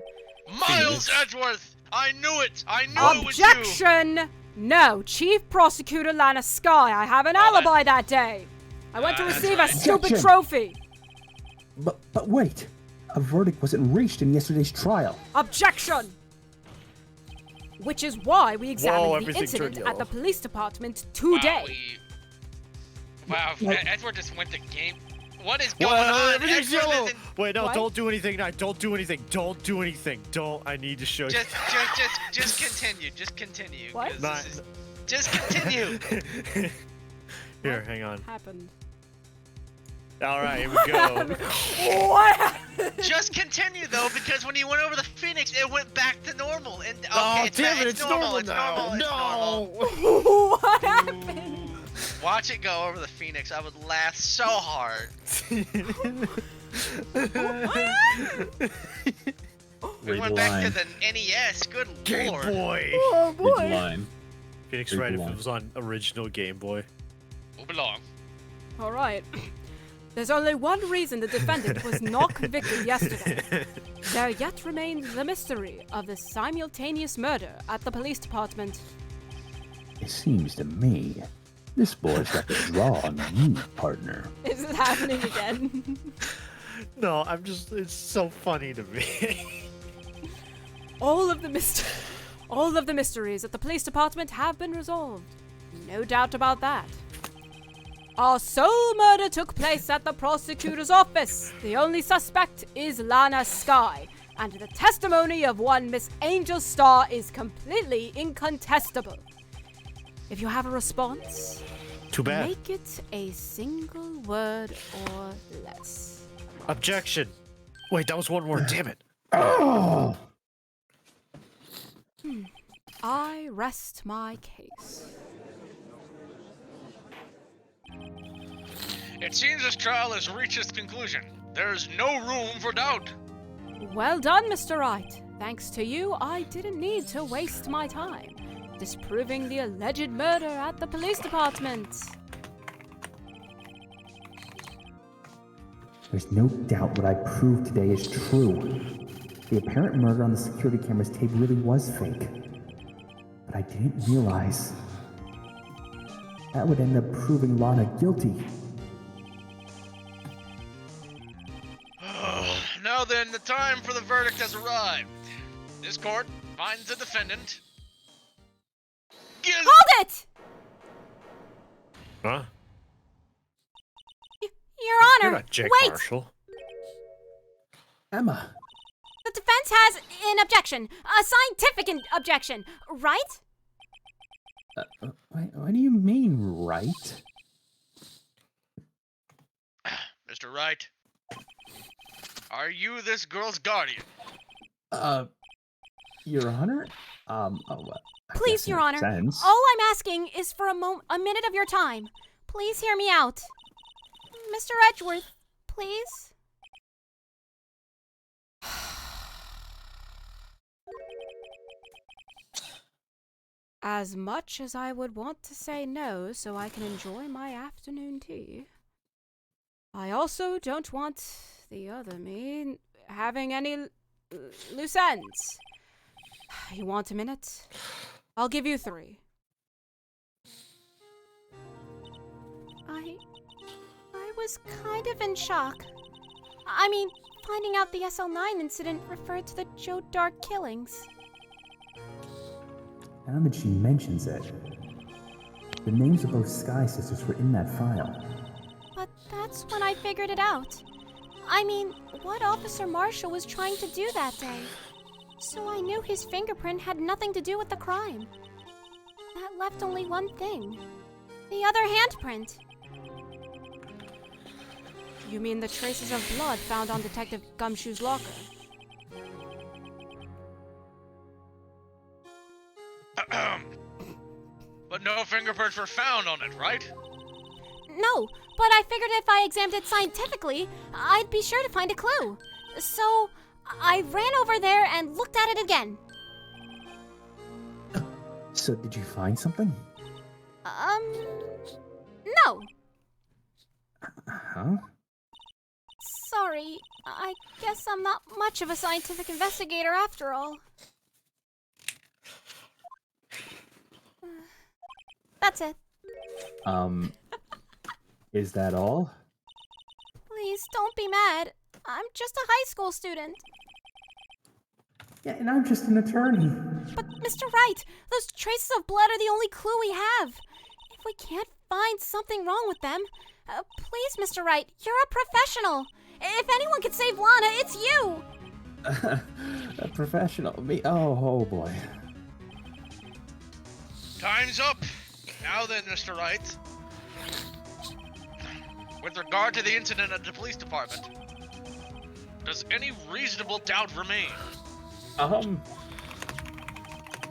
Miles Edgeworth! I knew it! I knew it was you! Objection! No, Chief Prosecutor Lana Sky, I have an alibi that day. I went to That's receive right. a stupid Objection! trophy. But wait! A verdict wasn't reached in yesterday's trial. Objection! Which is why we examined the everything incident turned at the yellow. police department today. Wow, What? Edward just went to game. What is going on? Everything's Edward yellow. isn't- Wait, no, What? don't do anything. No, don't do anything. Don't do anything. Don't. I need to show you. Just continue. Just continue. What? 'cause Not- this is- Just continue. Here, hang on. Happened. All right, here we go. What happened? Just continue though, because when you went over the Phoenix, it went back to normal. And okay, Oh, it's damn back- it! It's normal It's now. normal. It's normal. No. What happened? Watch it go over the Phoenix. I would laugh so hard. We Read went the back line. to the NES. Good Game lord. Boy. Oh Read the boy. line. Phoenix Read right the if line. it was on original Game Boy. Move along. All right. There's only one reason the defendant was not convicted yesterday. There yet remains the mystery of the simultaneous murder at the police department. It seems to me this boy's got the draw on you, partner. Is it happening again? No, I'm just. It's so funny to me. All of the mysteries at the police department have been resolved. No doubt about that. Our sole murder took place at the prosecutor's office. The only suspect is Lana Sky, and the testimony of one Miss Angel Star is completely incontestable. If you have a response, Too bad. make it a single word or less. Objection. Wait, that was one word. Damn it. Oh! I rest my case. It seems this trial has reached its conclusion. There is no room for doubt. Well done, Mr. Wright. Thanks to you, I didn't need to waste my time disproving the alleged murder at the police department. There's no doubt what I proved today is true. The apparent murder on the security camera's tape really was fake. But I didn't realize that would end up proving Lana guilty. Now then, the time for the verdict has arrived. This court finds the defendant. Hold it! Huh? Your Honor, You're not Jake wait! Marshall. Emma, The defense has an objection, a scientific objection, right? what do you mean, right? Mr. Wright, are you this girl's guardian? Your Honor? I Please, guess Your in a Honor, sense. all I'm asking is for a minute of your time. Please hear me out. Mr. Edgeworth, please? As much as I would want to say no so I can enjoy my afternoon tea, I also don't want the other me having any loose ends. You want a minute? I'll give you 3. I was kind of in shock. I mean, finding out the SL9 incident referred to the Joe Dark killings. Now that she mentions it, the names of both Sky Sisters were in that file. But that's when I figured it out. I mean, what Officer Marshall was trying to do that day? So I knew his fingerprint had nothing to do with the crime. That left only one thing. The other handprint. You mean the traces of blood found on Detective Gumshoe's locker? But no fingerprints were found on it, right? No, but I figured if I examined it scientifically, I'd be sure to find a clue. So I ran over there and looked at it again. So did you find something? No. Huh? Sorry, I guess I'm not much of a scientific investigator after all. That's it. Is that all? Please don't be mad. I'm just a high school student. Yeah, and I'm just an attorney. But Mr. Wright, those traces of blood are the only clue we have. If we can't find something wrong with them, please, Mr. Wright, you're a professional. If anyone could save Lana, it's you. A professional? Me? Oh boy. Time's up. Now then, Mr. Wright. With regard to the incident at the police department, does any reasonable doubt remain?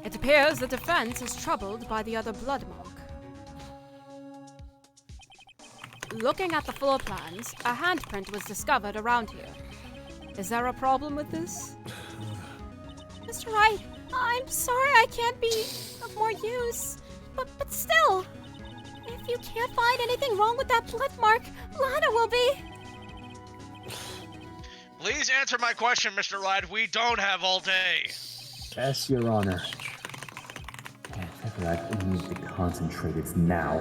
It appears the defense is troubled by the other blood mark. Looking at the floor plans, a handprint was discovered around here. Is there a problem with this? Mr. Wright, I'm sorry I can't be of more use. But still, if you can't find anything wrong with that blood mark, Lana will be. Please answer my question, Mr. Wright. We don't have all day. Yes, Your Honor. Man, if I need to concentrate, it's now.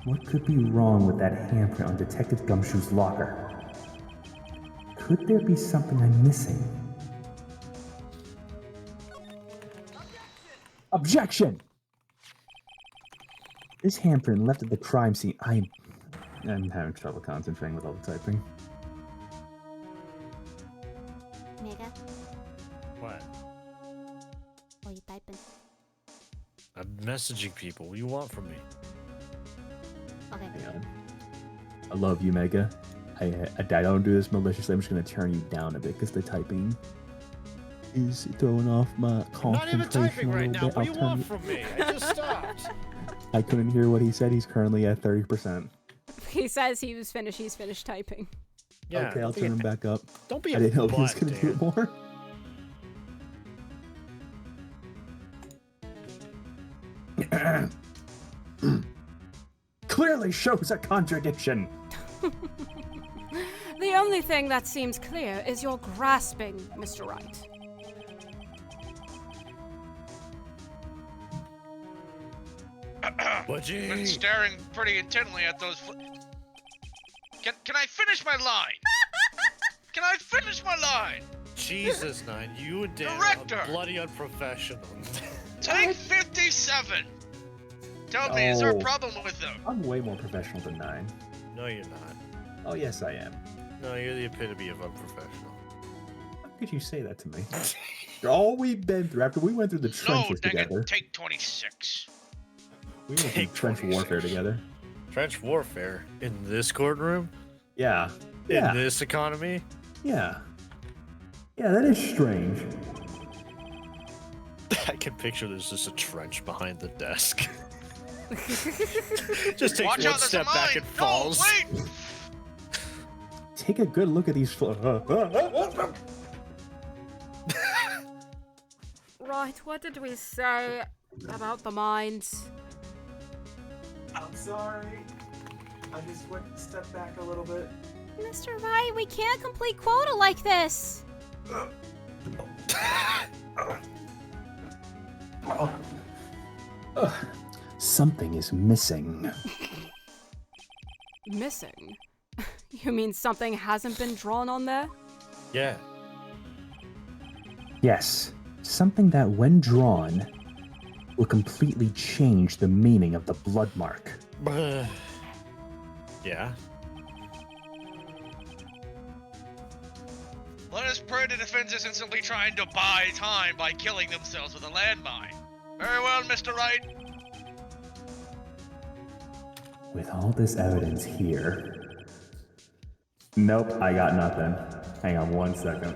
What could be wrong with that handprint on Detective Gumshoe's locker? Could there be something I'm missing? Objection! This handprint left at the crime scene. I'm having trouble concentrating with all the typing. Mega, What? what are you typing? I'm messaging people. What do you want from me? Okay. Hang on. I love you, Mega. I don't do this maliciously. I'm just going to turn you down a bit because the typing is throwing off my I'm not even concentration typing a right little now. bit. What do I'll you turn want from me? I just stopped. I couldn't hear what he said. He's currently at 30%. He says he's finished typing. Yeah. Okay, I'll turn him back up. Don't be I a didn't know he was butt, going to do it Dan. more. Clearly shows a contradiction. The only thing that seems clear is your grasping, Mr. Wright. Been staring pretty intently at those. Can I finish my line? Can I finish my line? Jesus, Nine, you and Dan Director! are bloody unprofessional. Take 57. Tell me, is there a problem with them? I'm way more professional than 9. No, you're not. Oh, yes, I am. No, you're the epitome of unprofessional. How could you say that to me? After all we've been through, after we went through the No, trenches dang together. it. Take 26. We went through Take trench 26. warfare together. Trench warfare in this courtroom? Yeah. In Yeah. this economy? Yeah. Yeah, that is strange. I can picture there's just a trench behind the desk. Just takes Watch one out, there's step a back mine. and falls. No, wait. Take a good look at these. Right, what did we say about the mines? I'm sorry. I just went a step back a little bit. Mr. Wright, we can't complete quota like this. Something is missing. Missing? You mean something hasn't been drawn on there? Yeah. Yes, something that, when drawn, will completely change the meaning of the blood mark. Yeah. Let us pray the defense isn't simply trying to buy time by killing themselves with a landmine. Very well, Mr. Wright. With all this evidence here. Nope, I got nothing. Hang on 1 second.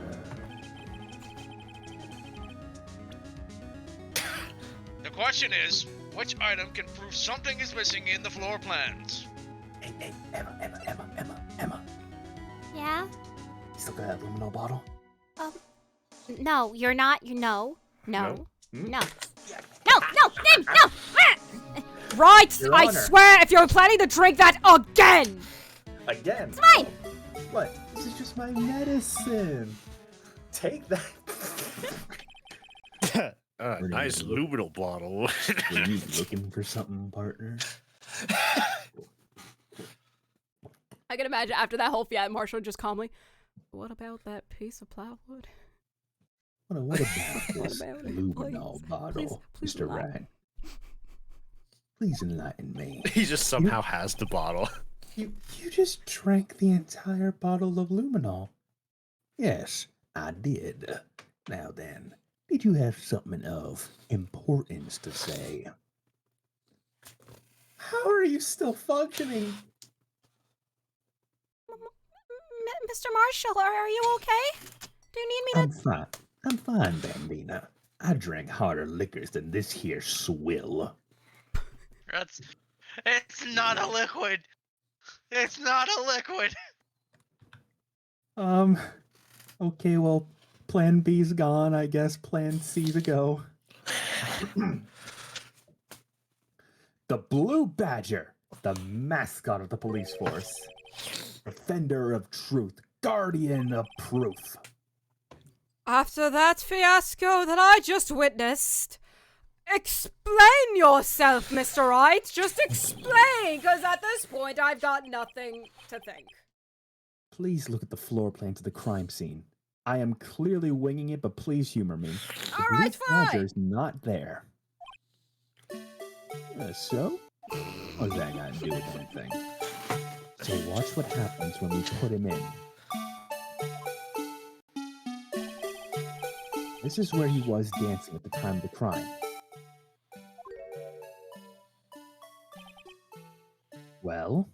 The question is, which item can prove something is missing in the floor plans? Hey, Emma. Yeah? You still got that luminol bottle? No, you're not. No. No. No. Name, no! Right, Your I Honor. swear if you're planning to drink that again! Again? It's mine! What? This is just my medicine. Take that. Nice luminal bottle. Were you looking for something, partner? I can imagine after that whole fiat, Marshall just calmly, what about that piece of plywood? What about this about it? luminol Please, bottle, please Mr. enlighten. Ryan? Please enlighten me. He just somehow has the bottle. You just drank the entire bottle of luminol. Yes, I did. Now then, did you have something of importance to say? How are you still functioning? Mr. Marshall, are you okay? Do you need me I'm fine. I'm fine, Bambina. I drank harder liquors than this here swill. It's not a liquid. It's not a liquid. Okay, well, plan B's gone, I guess plan C's a go. The Blue Badger, the mascot of the police force. Defender of truth, guardian of proof. After that fiasco that I just witnessed, explain yourself, Mr. Wright. Just explain, because at this point I've got nothing to think. Please look at the floor plan to the crime scene. I am clearly winging it, but please humor me. The All Blue right, fine. Badger's not there. So? What's that got to do with anything? So watch what happens when we put him in. This is where he was dancing at the time of the crime. Well?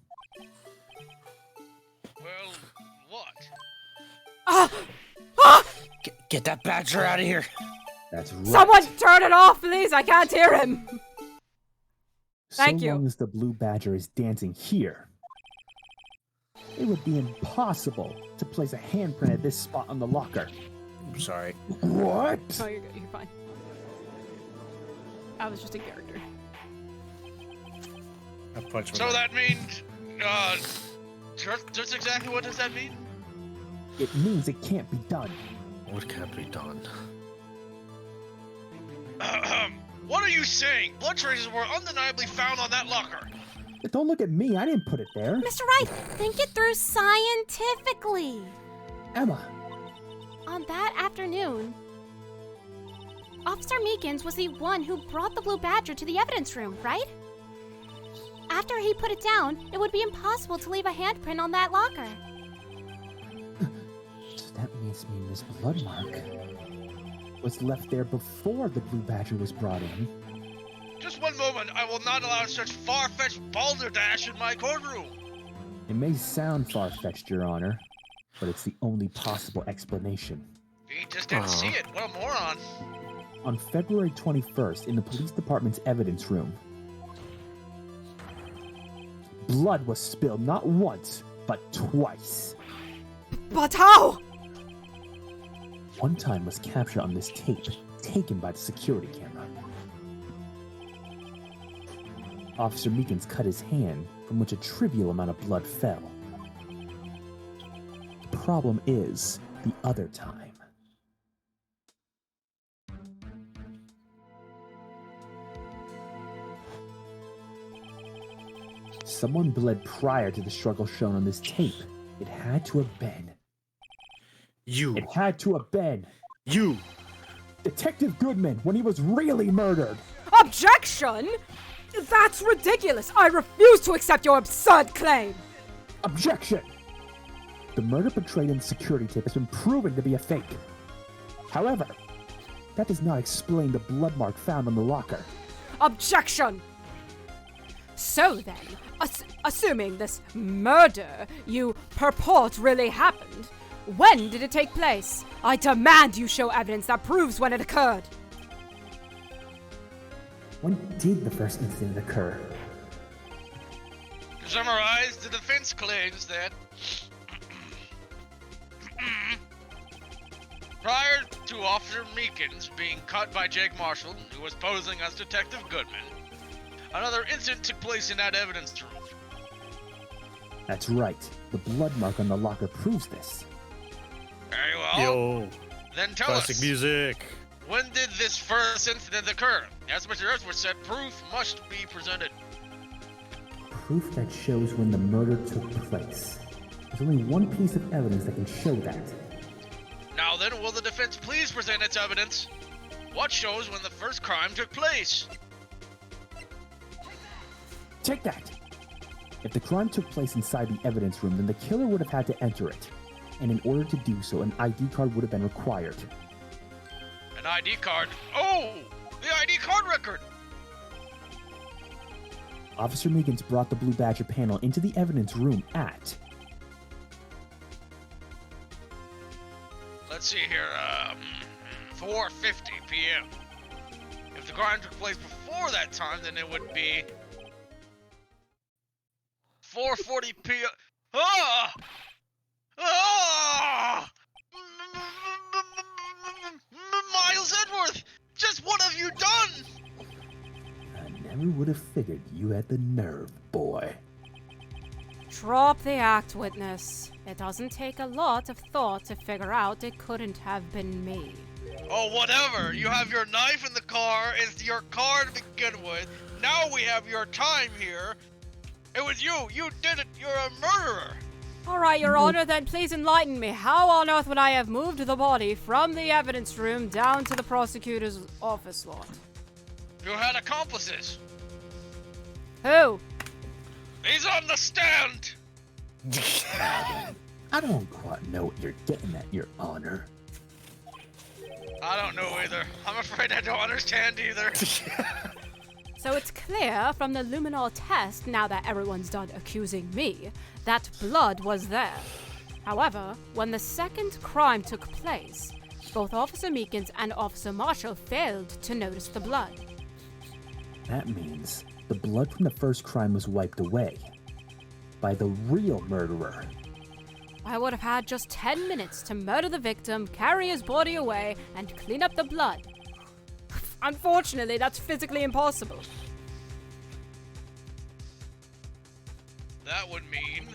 Well, what? Get that badger out of here. That's right. Someone turn it off, please. I can't hear him. Thank so you. long as the Blue Badger is dancing here, It would be impossible to place a handprint at this spot on the locker. I'm sorry. What? Oh, you're good. You're fine. I was just a character. I punched So that means, just exactly what does that mean? It means it can't be done. What can't be done? What are you saying? Blood traces were undeniably found on that locker. Don't look at me. I didn't put it there. Mr. Wright, think it through scientifically. Emma. On that afternoon, Officer Meekins was the one who brought the Blue Badger to the evidence room, right? After he put it down, it would be impossible to leave a handprint on that locker. So that means this blood mark was left there before the Blue Badger was brought in. Just one moment. I will not allow such far-fetched balderdash in my courtroom. It may sound far-fetched, Your Honor, but it's the only possible explanation. He just didn't see it. What a moron. On February 21st, in the police department's evidence room, blood was spilled not once, but twice. But how? One time was captured on this tape, taken by the security camera. Officer Meekins cut his hand, from which a trivial amount of blood fell. The problem is the other time. Someone bled prior to the struggle shown on this tape. It had to have been. You. It had to have been. You. Detective Goodman, when he was really murdered. Objection! That's ridiculous! I refuse to accept your absurd claim! Objection! The murder portrayed in the security tape has been proven to be a fake. However, that does not explain the blood mark found on the locker. Objection! So then, assuming this murder you purport really happened, when did it take place? I demand you show evidence that proves when it occurred. When did the first incident occur? To summarize, the defense claims that prior to Officer Meekins being cut by Jake Marshall, who was posing as Detective Goodman, another incident took place in that evidence room. That's right. The blood mark on the locker proves this. Very well. Yo. Then tell Classic us, music. when did this first incident occur? As Mr. Earthworth said, proof must be presented. Proof that shows when the murder took place. There's only one piece of evidence that can show that. Now then, will the defense please present its evidence? What shows when the first crime took place? Take that! If the crime took place inside the evidence room, then the killer would have had to enter it. And in order to do so, an ID card would have been required. An ID card? Oh! The ID card record! Officer Meekins brought the Blue Badger panel into the evidence room at... Let's see here, 4:50 p.m. If the crime took place before that time, then it would be 4:40 p.m. Ah! Ah! Miles Edgeworth! Just what have you done? I never would have figured you had the nerve, boy. Drop the act, witness. It doesn't take a lot of thought to figure out it couldn't have been me. Oh, whatever. You have your knife in the car. It's your car to begin with. Now we have your time here. It was you. You did it. You're a murderer. All right, Your Honor, then please enlighten me. How on earth would I have moved the body from the evidence room down to the prosecutor's office lot? You had accomplices. Who? He's on the stand. I don't quite know what you're getting at, Your Honor. I don't know either. I'm afraid I don't understand either. So it's clear from the luminol test, now that everyone's done accusing me, that blood was there. However, when the second crime took place, both Officer Meekins and Officer Marshall failed to notice the blood. That means the blood from the first crime was wiped away by the real murderer. I would have had just 10 minutes to murder the victim, carry his body away, and clean up the blood. Unfortunately, that's physically impossible. That would mean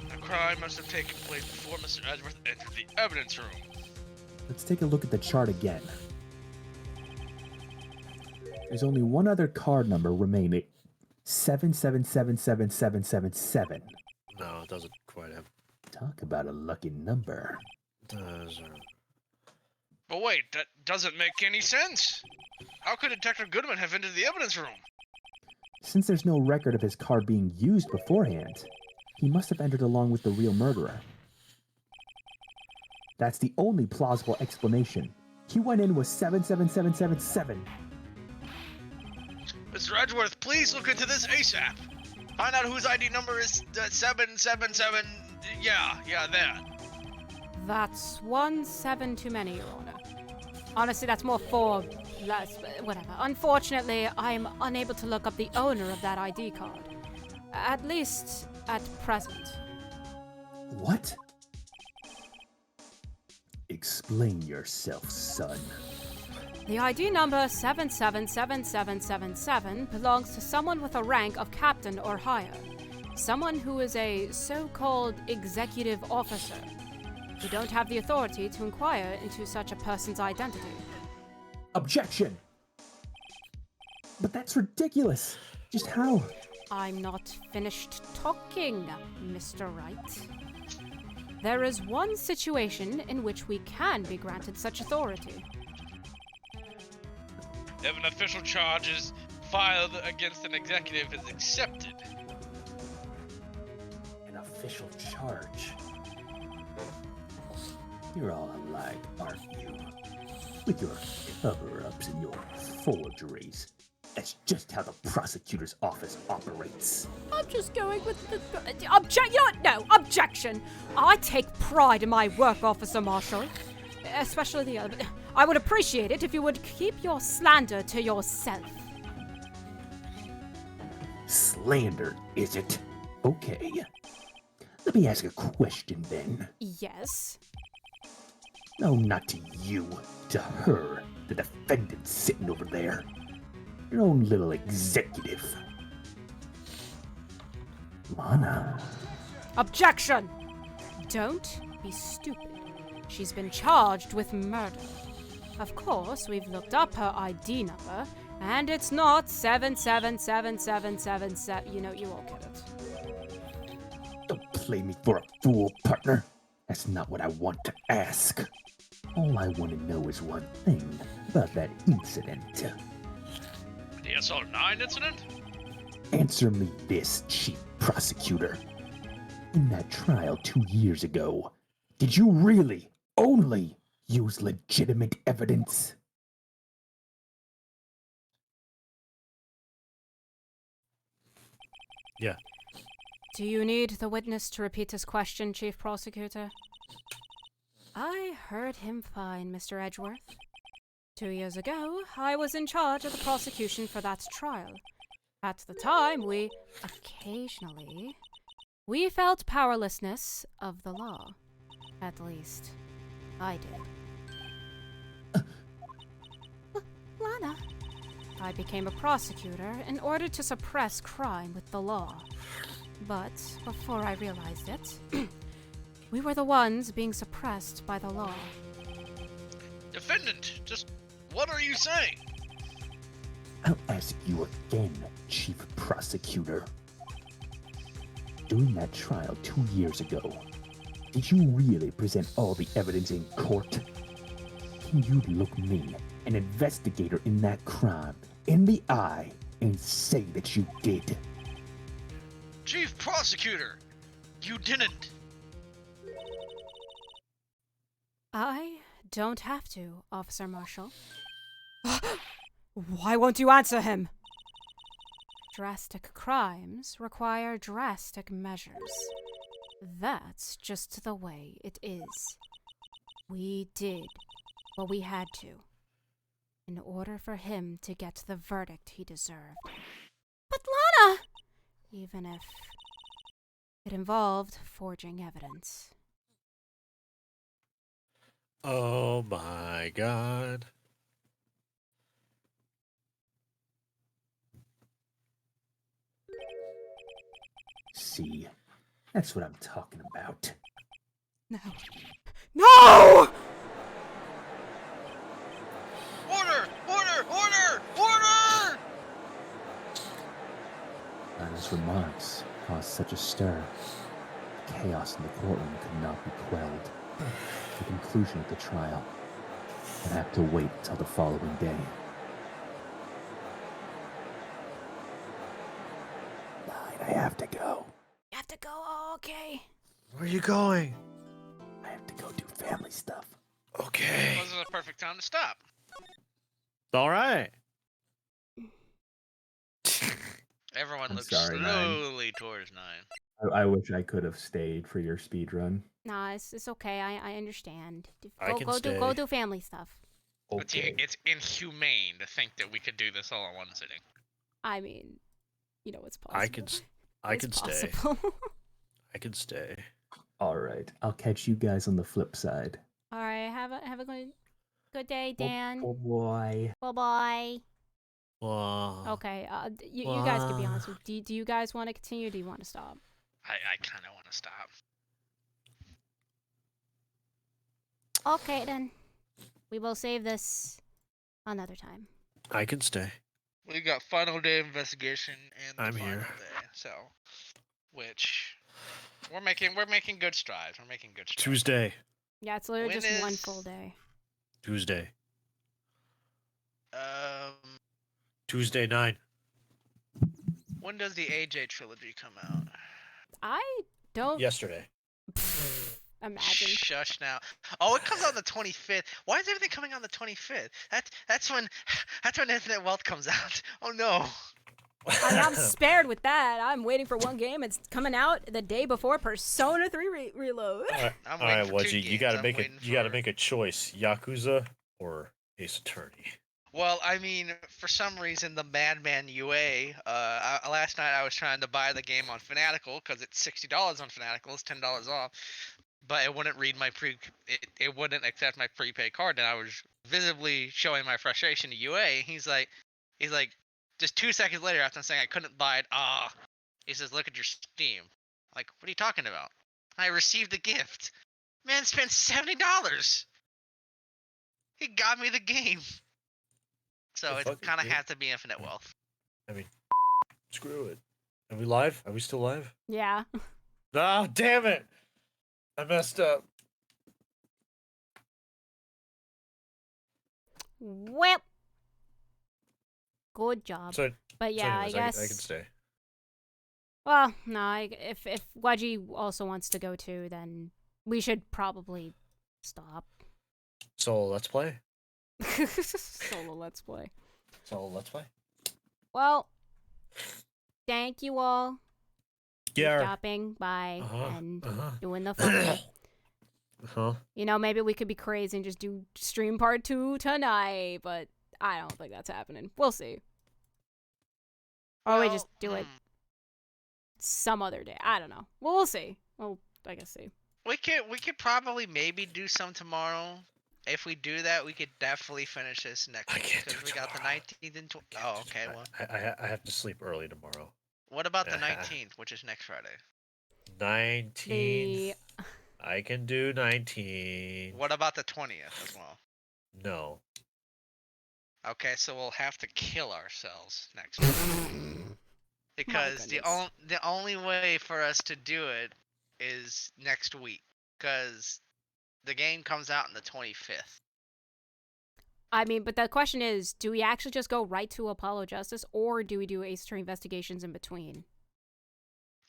the crime must have taken place before Mr. Edgeworth entered the evidence room. Let's take a look at the chart again. There's only one other card number remaining. 7777777. No, it doesn't quite have. Talk about a lucky number. Doesn't. But wait, that doesn't make any sense. How could Detective Goodman have entered the evidence room? Since there's no record of his card being used beforehand, he must have entered along with the real murderer. That's the only plausible explanation. He went in with 77777. Mr. Edgeworth, please look into this ASAP. Find out whose ID number is 777. Yeah, that. That's 1 7 too many, Your Honor. Honestly, that's more 4 less, whatever. Unfortunately, I'm unable to look up the owner of that ID card. At least, at present. What? Explain yourself, son. The ID number 777777 belongs to someone with a rank of captain or higher. Someone who is a so-called executive officer. We don't have the authority to inquire into such a person's identity. Objection! But that's ridiculous. Just how? I'm not finished talking, Mr. Wright. There is one situation in which we can be granted such authority. If an official charge is filed against an executive is accepted. An official charge. You're all alike, aren't you? With your cover-ups and your forgeries. That's just how the prosecutor's office operates. I'm just going with the... objection! I take pride in my work, Officer Marshall. Especially the other... I would appreciate it if you would keep your slander to yourself. Slander, is it? Okay. Let me ask a question then. Yes? No, not to you. To her, the defendant sitting over there. Your own little executive. Lana. Objection! Don't be stupid. She's been charged with murder. Of course, we've looked up her ID number, and it's not 777777. You know, you all get it. Don't play me for a fool, partner. That's not what I want to ask. All I want to know is one thing about that incident. The SR9 incident? Answer me this, Chief Prosecutor. In that trial 2 years ago, did you really only use legitimate evidence? Yeah. Do you need the witness to repeat his question, Chief Prosecutor? I heard him fine, Mr. Edgeworth. 2 years ago, I was in charge of the prosecution for that trial. At the time, we felt powerlessness of the law. At least, I did. Lana. I became a prosecutor in order to suppress crime with the law. But before I realized it, we were the ones being suppressed by the law. Defendant, just what are you saying? I'll ask you again, Chief Prosecutor. During that trial 2 years ago, did you really present all the evidence in court? Can you look me, an investigator in that crime, in the eye and say that you did? Chief Prosecutor, you didn't. I don't have to, Officer Marshall. Why won't you answer him? Drastic crimes require drastic measures. That's just the way it is. We did what we had to, in order for him to get the verdict he deserved. But Lana! Even if it involved forging evidence. Oh my god. See, that's what I'm talking about. No. No! Order! Order! Order! Order! Anna's remarks caused such a stir. The chaos in the courtroom could not be quelled. The conclusion of the trial would have to wait until the following day. I have to go. You have to go. Oh, okay. Where are you going? I have to go do family stuff. Okay. This is the perfect time to stop. All right. Everyone I'm looks sorry, Nine. slowly towards 9. I wish I could have stayed for your speed run. Nah, it's okay. I understand. I can Go stay. do family stuff. Okay. It's inhumane to think that we could do this all in one sitting. I mean, you know it's possible. I It's can stay. possible. I can stay. All right. I'll catch you guys on the flip side. All right. Have a good day, Dan. Oh boy. Bye bye. Wow. Okay. You guys can be honest. Do you guys want to continue? Or do you want to stop? I kind of want to stop. Okay then. We will save this another time. I can stay. We got final day investigation and the I'm final here. day. So, which we're making good strides. We're making good strides. Tuesday. Yeah, it's literally When just one is- full day. Tuesday. Um, Tuesday 9. when does the AJ trilogy come out? I don't Yesterday. imagine. Shush now. Oh, it comes out on the 25th. Why is everything coming on the 25th? That's when Infinite Wealth comes out. Oh no. I mean, I'm spared with that. I'm waiting for one game. It's coming out the day before Persona 3 Reload. I'm All waiting right, for two Wedgie, you gotta games. make a make a choice: Yakuza or Ace Attorney. Well, I mean, for some reason, the Madman UA. Last night I was trying to buy the game on Fanatical because it's $60 on Fanatical. It's $10 off, but it wouldn't read my it wouldn't accept my prepaid card, and I was visibly showing my frustration to UA. He's like, just 2 seconds later after I'm saying I couldn't buy it, he says, look at your Steam. I'm like, what are you talking about? I received the gift. Man spent $70. He got me the game. So Well, it fuck it, kind of dude. has to be Infinite Wealth. I mean, screw it. Are we live? Are we still live? Yeah. Ah, damn it! I messed up. Well. Good job. So, But yeah, anyways, I guess. I can stay. Well, no. If Wedgie also wants to go too, then we should probably stop. So let's play. Solo Let's Play. So let's play. Well, thank you all for Yeah. stopping by Uh-huh, and uh-huh. doing the fun. Huh? You know, maybe we could be crazy and just do stream part 2 tonight, but I don't think that's happening. We'll see. Or we just do it some other day. I don't know. Well, we'll see. Well, I guess see. We could probably maybe do some tomorrow. If we do that, we could definitely finish this next week. can't do Because we got the tomorrow. 19th and oh, okay. Well, I have to sleep early tomorrow. what about the 19th, which is next Friday? 19th. I can do 19. What about the 20th as well? No. Okay, so we'll have to kill ourselves next week. Because the only way for us to do it is next week. Because the game comes out on the 25th. I mean, but the question is, do we actually just go right to Apollo Justice, or do we do Ace Attorney Investigations in between?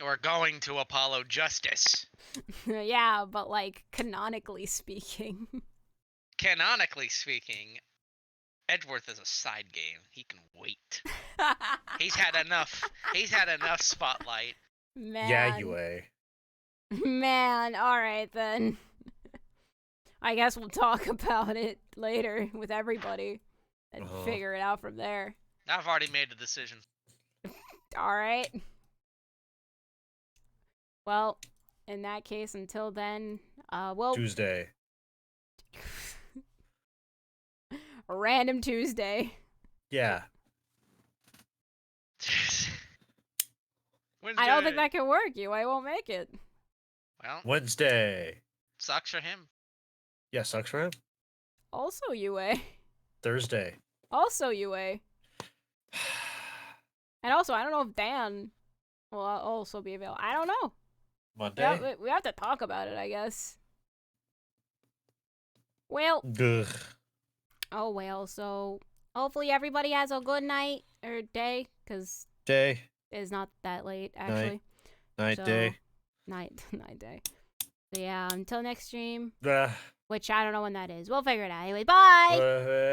We're going to Apollo Justice. Yeah, but like, canonically speaking. Canonically speaking, Edgeworth is a side game. He can wait. He's had enough. He's had enough spotlight. Man. Yeah, UA. Man, alright then. I guess we'll talk about it later with everybody and figure it out from there. I've already made a decision. Alright. Well, in that case, until then, we'll... Tuesday. A random Tuesday. Yeah. I don't think that can work. I won't make it. Well, Wednesday. sucks for him. Yeah, sucks for him. Also UA. Thursday. Also UA. And also, I don't know if Dan will also be available. I don't know. Monday. We have to talk about it, I guess. Well. Ugh. Oh, well. So, hopefully everybody has a good night or day, because Day. it's not that late, actually. Night. So, Day. Night day. So, yeah, until next stream, Ugh. which I don't know when that is. We'll figure it out. Anyway, bye!